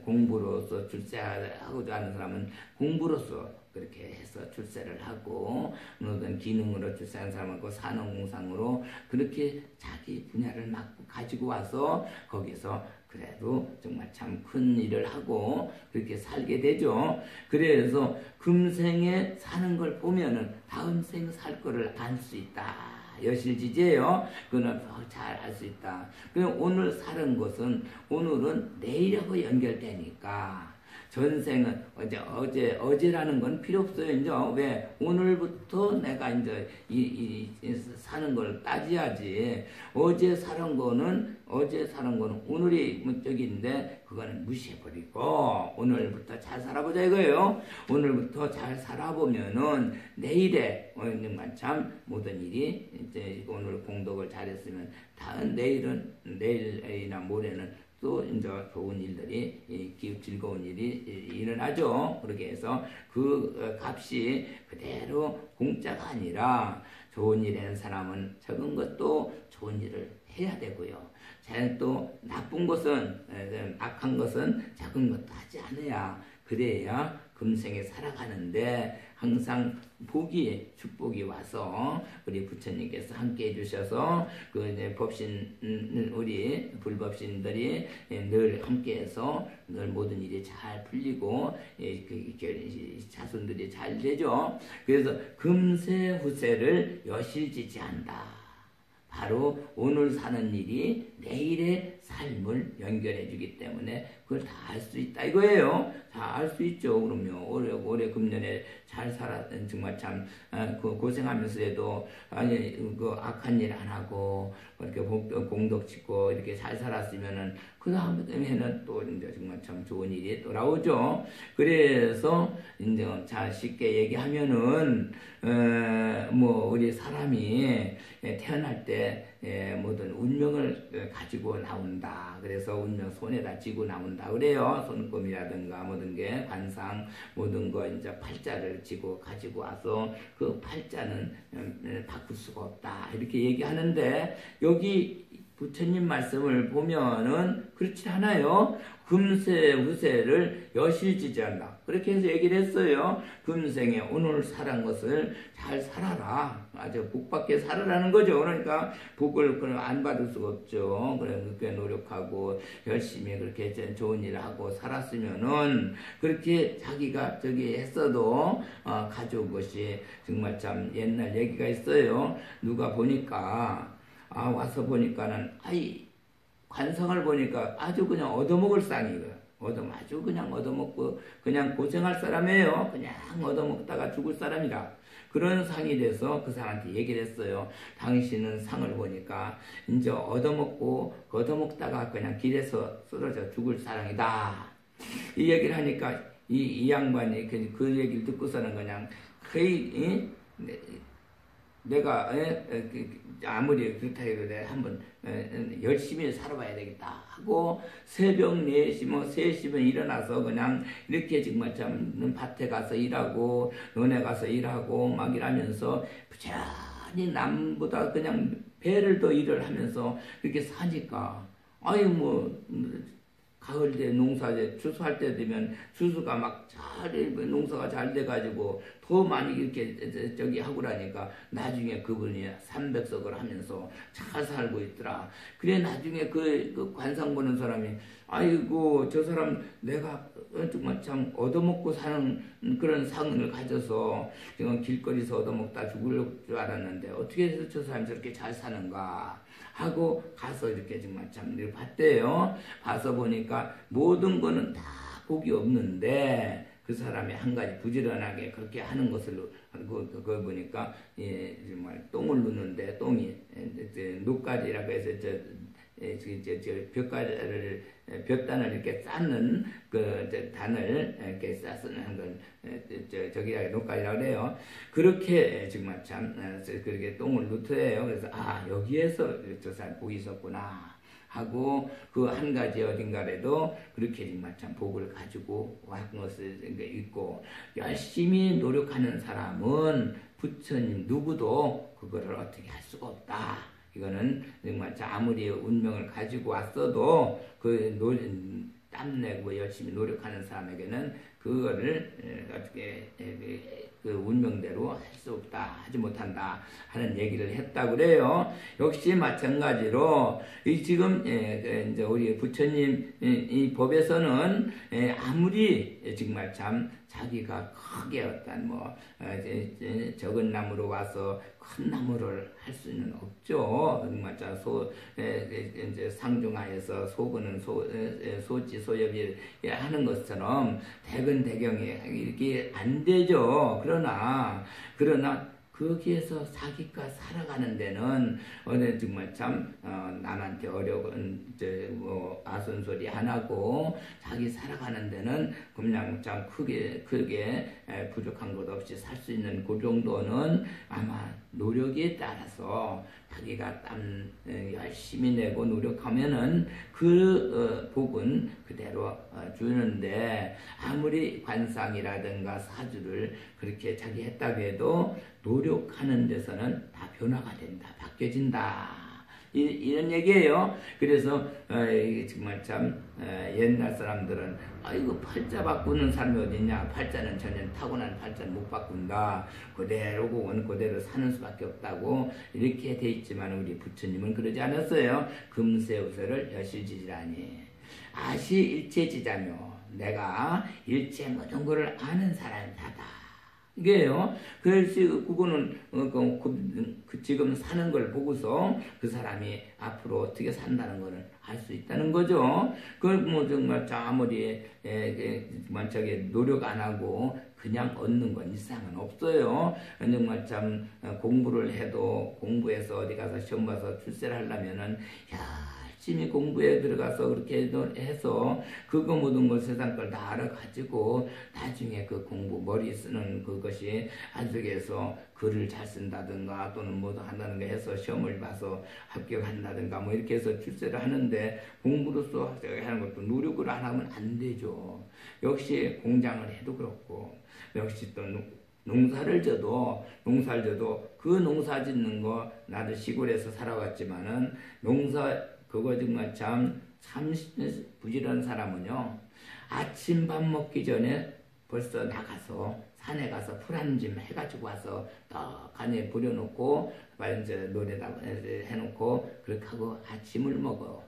공부로서 출세하고자 하는 사람은 공부로서 그렇게 해서 출세를 하고 어떤 기능으로 출세한 사람하고 산업공상으로 그렇게 자기 분야를 막 가지고 와서 거기서 그래도 정말 참 큰 일을 하고 그렇게 살게 되죠. 그래서 금생에 사는 걸 보면은 다음 생 살 거를 알 수 있다. 여실지지예요. 그거는 잘 알 수 있다. 그럼 오늘 사는 것은 오늘은 내일하고 연결되니까 전생은 어제라는 건 필요 없어요. 이제 왜 오늘부터 내가 이제 사는 걸 따져야지. 어제 사는 거는 오늘이 목적인데 그거는 무시해버리고 오늘부터 잘 살아보자 이거예요. 오늘부터 잘 살아보면은 내일에 정말 참 모든 일이 이제 오늘 공덕을 잘했으면 다음 내일이나 모레는 또 이제 좋은 일들이 즐거운 일이 일어나죠. 그렇게 해서 그 값이 그대로 공짜가 아니라 좋은 일 하는 사람은 적은 것도 좋은 일을 해야 되고요. 또 나쁜 것은 악한 것은 작은 것도 하지 않아야 그래야 금생에 살아가는데 항상 축복이 와서 우리 부처님께서 함께 해주셔서 그 이제 우리 불법신들이 늘 함께해서 늘 모든 일이 잘 풀리고 자손들이 잘 되죠. 그래서 금세 후세를 여실지지한다. 바로 오늘 사는 일이 내일의 삶을 연결해 주기 때문에 그걸 다 알 수 있다 이거예요. 다 알 수 있죠. 그럼요. 올해 금년에 잘 살았던 정말 참 고생하면서도 그 악한 일 안 하고 이렇게 공덕 짓고 이렇게 잘 살았으면은 그 다음 해는 또 이제 정말 참 좋은 일이 또 나오죠. 그래서 이제 자 쉽게 얘기하면은 뭐 우리 사람이 태어날 때 모든 운명을 가지고 나온다. 그래서 운명 손에다 쥐고 나온다. 그래요. 손금이라든가 모든 게 관상 모든 거 이제 팔자를 쥐고 가지고 와서 그 팔자는 바꿀 수가 없다. 이렇게 얘기하는데 여기 부처님 말씀을 보면은 그렇지 않아요. 금세 후세를 여실지지한다. 그렇게 해서 얘기를 했어요. 금생에 오늘 살은 것을 잘 살아라. 아주 복받게 살아라는 거죠. 그러니까 복을 그럼 안 받을 수가 없죠. 그렇게 노력하고 열심히 그렇게 좋은 일을 하고 살았으면은 그렇게 자기가 저기 했어도 가져온 것이 정말 참 옛날 얘기가 있어요. 누가 보니까 와서 보니까는 관상을 보니까 아주 그냥 얻어먹을 쌍이에요. 아주 그냥 얻어먹고 그냥 고생할 사람이에요. 그냥 얻어먹다가 죽을 사람이라. 그런 상이 돼서 그 사람한테 얘기를 했어요. 당신은 상을 보니까 이제 얻어먹다가 그냥 길에서 쓰러져 죽을 사람이다. 이 얘기를 하니까 이 양반이 그 얘기를 듣고서는 그냥 거의 내가 아무리 그렇다 해도 내가 한번 열심히 살아봐야 되겠다 하고 새벽 4시 뭐 3시면 일어나서 그냥 이렇게 정말 참 밭에 가서 일하고 논에 가서 일하고 막 일하면서 부지런히 남보다 그냥 배를 더 일을 하면서 이렇게 사니까 가을 때 농사제 추수할 때 되면 추수가 막 농사가 잘 돼가지고 더 많이 이렇게 저기 하고 라니까 나중에 그분이 300석을 하면서 잘 살고 있더라. 그래 나중에 그 관상 보는 사람이 아이고 저 사람 내가 정말 참 얻어먹고 사는 그런 상을 가져서 지금 길거리에서 얻어먹다 죽을 줄 알았는데 어떻게 해서 저 사람 저렇게 잘 사는가 하고 가서 이렇게 정말 참 봤대요. 봐서 보니까 모든 거는 다 복이 없는데 그 사람이 한 가지 부지런하게 그렇게 하는 것을 그걸 보니까 정말 똥을 누는데 똥이 녹가지라고 해서 볕단을 이렇게 쌓는 그 단을 이렇게 쌓는 걸 저기가 녹가지라고 그래요. 그렇게 정말 참 그렇게 똥을 누트해요. 그래서 여기에서 저 사람 복이 있었구나 하고 그 한 가지 어딘가라도 그렇게 정말 참 복을 가지고 왔 것을 있고 열심히 노력하는 사람은 부처님 누구도 그거를 어떻게 할 수가 없다. 이거는 정말 아무리 운명을 가지고 왔어도 땀내고 열심히 노력하는 사람에게는 그거를 어떻게 그 운명대로 할 수 없다, 하지 못한다 하는 얘기를 했다고 그래요. 역시 마찬가지로 지금 이제 우리 부처님 이 법에서는 아무리 정말 참 자기가 크게 어떤 적은 나무로 와서 큰 나무를 할 수는 없죠. 정말 이제 상중하에서 소근은 소지 소엽이 하는 것처럼 대근대경이 이렇게 안 되죠. 그러나 거기에서 자기가 살아가는 데는 정말 참 남한테 어려운 아손소리 안 하고 자기 살아가는 데는 그냥 참 크게 부족한 것 없이 살 수 있는 그 정도는 아마 노력에 따라서 자기가 땀 열심히 내고 노력하면은 그 복은 그대로 주는데 아무리 관상이라든가 사주를 그렇게 자기 했다고 해도 노력하는 데서는 다 변화가 된다, 바뀌어진다. 이런 얘기예요. 그래서 정말 참 옛날 사람들은 이거 팔자 바꾸는 사람이 어딨냐, 팔자는 전혀 타고난 팔자는 못 바꾼다, 그대로고 그대로 사는 수밖에 없다고 이렇게 돼 있지만 우리 부처님은 그러지 않았어요. 금세우세를 여실지지라니 아시 일체지자며 내가 일체 모든 것을 아는 사람이다. 이게요. 그래서 그거는 지금 사는 걸 보고서 그 사람이 앞으로 어떻게 산다는 거는 알 수 있다는 거죠. 그걸 정말 아무리 저기 노력 안 하고 그냥 얻는 건 이상은 없어요. 정말 참 공부를 해도 공부해서 어디 가서 시험 봐서 출세를 하려면은 열심히 공부에 들어가서 그렇게 해서 그거 모든 걸 세상 걸 다 알아가지고 나중에 그 공부 머리 쓰는 그것이 안쪽에서 글을 잘 쓴다든가 또는 뭐도 한다든가 해서 시험을 봐서 합격한다든가 뭐 이렇게 해서 출세를 하는데 공부로서 하는 것도 노력을 안 하면 안 되죠. 역시 공장을 해도 그렇고 역시 또 농사를 져도 그 농사 짓는 거 나도 시골에서 살아왔지만은 농사 그거 정말 참 부지런한 사람은요 아침 밥 먹기 전에 벌써 나가서 산에 가서 풀 한 줌 해가지고 와서 떡하니 부려놓고 이제 노래다 해놓고 그렇게 하고 아침을 먹어.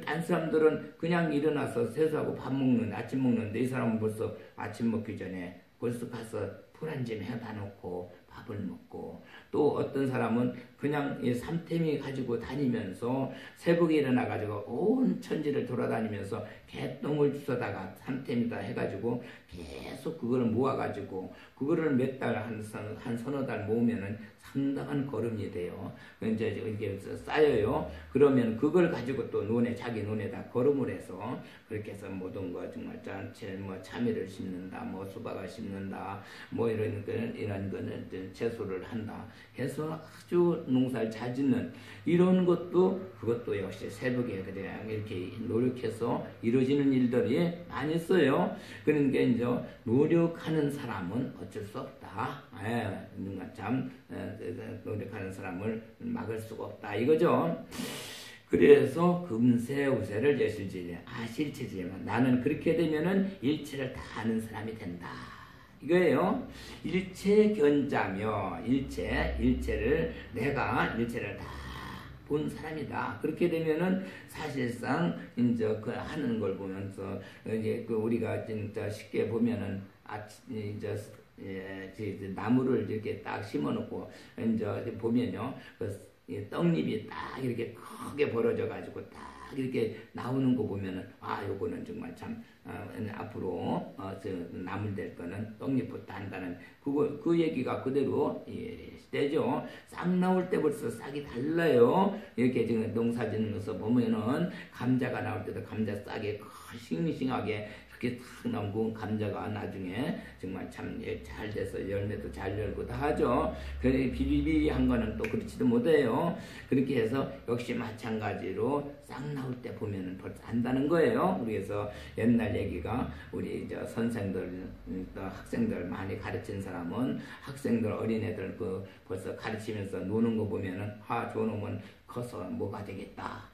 딴 사람들은 그냥 일어나서 세수하고 밥 먹는 아침 먹는데 이 사람은 벌써 아침 먹기 전에 벌써 가서 풀 한 줌 해다 놓고 밥을 먹고 또 어떤 사람은 그냥 이 삼태미 가지고 다니면서 새벽에 일어나 가지고 온 천지를 돌아다니면서 개똥을 주워다가 삼태미다 해가지고 계속 그거를 모아가지고 그거를 몇 달 한 서너 달 모으면은 상당한 거름이 돼요. 이제 이게 쌓여요. 그러면 그걸 가지고 또 자기 논에다 거름을 해서 그렇게 해서 모든 거 정말 뭐 참외를 심는다, 뭐 수박을 심는다, 뭐 이런 거는 채소를 한다 해서 아주 농사를 잘 짓는 이런 그것도 역시 새벽에 그냥 이렇게 노력해서 이루어지는 일들이 많이 있어요. 그러니까 이제 노력하는 사람은 어쩔 수 없다. 참 노력하는 사람을 막을 수가 없다 이거죠. 그래서 금세 우세를 여실지니 실체지만 나는 그렇게 되면은 일체를 다 아는 사람이 된다. 이거예요. 일체 견자며 내가 일체를 다 본 사람이다. 그렇게 되면은 사실상 이제 그 하는 걸 보면서 이제 그 우리가 진짜 쉽게 보면은 이제 나무를 이렇게 딱 심어놓고 이제 보면요, 떡잎이 딱 이렇게 크게 벌어져 가지고 딱 이렇게 나오는 거 보면은 요거는 정말 참 앞으로 나물 될 거는 떡잎부터 한다는 그 얘기가 그대로 되죠. 싹 나올 때 벌써 싹이 달라요. 이렇게 지금 농사 짓는 것을 보면은 감자가 나올 때도 감자 싹이 싱싱하게 그게 탁 나온 감자가 나중에 정말 참 잘 돼서 열매도 잘 열고 다 하죠. 그런데 비리비리한 거는 또 그렇지도 못해요. 그렇게 해서 역시 마찬가지로 싹 나올 때 보면은 벌써 안다는 거예요. 그래서 옛날 얘기가 우리 선생들 또 학생들 많이 가르친 사람은 학생들 어린애들 벌써 가르치면서 노는 거 보면은 저놈은 커서 뭐가 되겠다.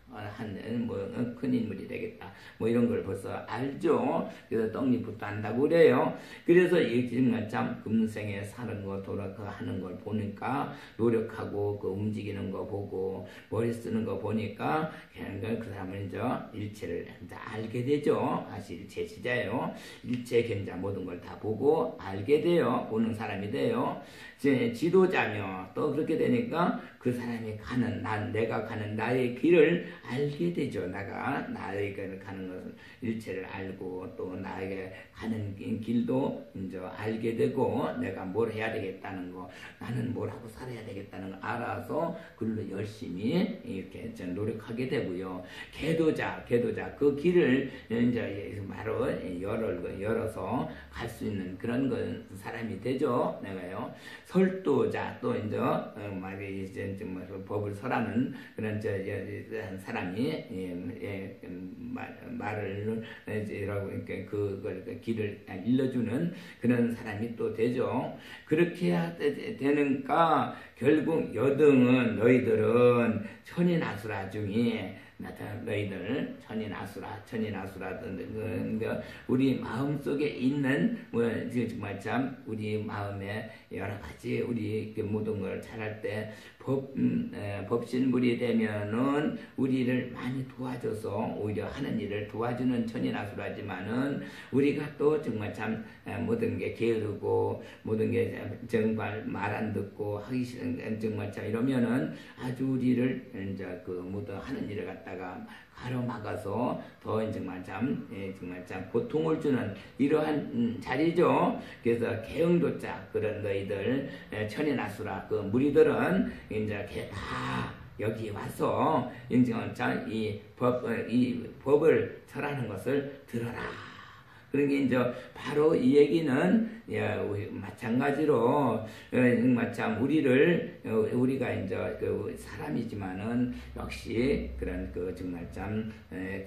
큰 인물이 되겠다. 뭐 이런 걸 벌써 알죠. 그래서 떡잎부터 안다고 그래요. 그래서 이 정말 참 금생에 사는 거 하는 걸 보니까 노력하고 그 움직이는 거 보고 머리 쓰는 거 보니까 그 사람은 이제 일체를 알게 되죠. 일체 시자예요. 일체 견자 모든 걸 다 보고 알게 돼요. 보는 사람이 돼요. 지도자며 또 그렇게 되니까 그 사람이 내가 가는 나의 길을 알게 되죠. 나의 가는 것은 일체를 알고 또 나에게 가는 길도 이제 알게 되고 내가 뭘 해야 되겠다는 거, 나는 뭘 하고 살아야 되겠다는 거 알아서 그걸로 열심히 이렇게 노력하게 되고요. 계도자 그 길을 이제 바로 열어서 갈 수 있는 그런 사람이 되죠. 내가요. 설도자 또 이제 법을 설하는 그런 사람이 말을 그걸 길을 일러주는 그런 사람이 또 되죠. 그렇게 해야 되니까 결국 너희들은 천인아수라 중에 너희들 천인아수라 우리 마음속에 있는 정말 참 우리 마음에 여러 가지 우리 모든 걸 잘할 때 법신불이 되면은 우리를 많이 도와줘서 오히려 하는 일을 도와주는 천인아수라지만은 우리가 또 정말 참 모든 게 게으르고 모든 게 정말 말 안 듣고 하기 싫은 정말 참 이러면은 아주 우리를 이제 모든 하는 일을 갖다가 가로막아서 더 정말 참 고통을 주는 이러한 자리죠. 그래서 개응도자 그런 너희들 천인아수라 그 무리들은 이제 다 여기 와서 이 법을 절하는 것을 들어라. 그러니까 이제 바로 이 얘기는 마찬가지로 정말 참 우리가 이제 그 사람이지만은 역시 그런 그 정말 참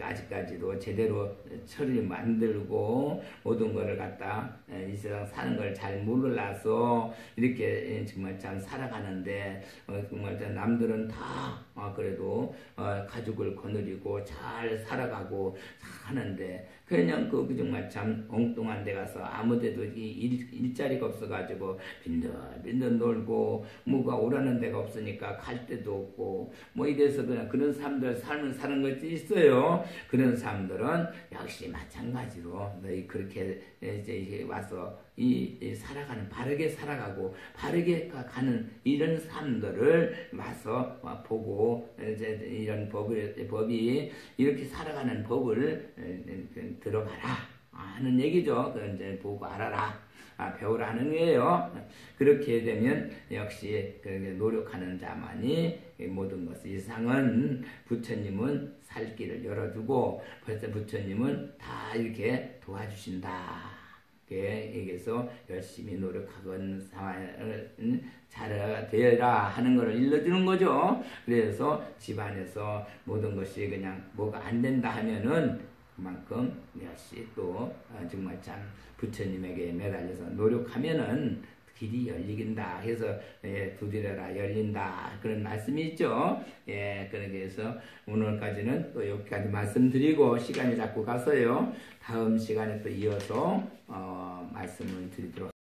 아직까지도 제대로 처리를 만들고 모든 것을 갖다 이 세상 사는 걸 잘 몰라서 이렇게 정말 참 살아가는데 정말 남들은 다 그래도 가족을 거느리고 잘 살아가고 하는데 그냥 그 정말 참 엉뚱한 데 가서 아무데도 일자리가 없어가지고 빈들빈들 놀고 뭐가 오라는 데가 없으니까 갈 데도 없고 뭐 이래서 그냥 그런 사람들 삶을 사는 것이 있어요. 그런 사람들은 역시 마찬가지로 너희 그렇게 이제 와서 살아가는 바르게 살아가고 바르게 가는 이런 사람들을 와서 보고 이제 이런 법이 이렇게 살아가는 법을 들어가라 하는 얘기죠. 그 이제 보고 알아라. 배우라 하는 거예요. 그렇게 되면 역시 노력하는 자만이 모든 것을 이상은 부처님은 살 길을 열어주고 벌써 부처님은 다 이렇게 도와주신다. 그래서 열심히 노력하건 잘 되어라 하는 것을 일러주는 거죠. 그래서 집안에서 모든 것이 그냥 뭐가 안 된다 하면은 그만큼 역시 또 정말 참 부처님에게 매달려서 노력하면은 길이 열리긴다 해서 두드려라 열린다 그런 말씀이 있죠. 그래서 오늘까지는 또 여기까지 말씀드리고 시간이 자꾸 가서요. 다음 시간에 또 이어서 말씀을 드리도록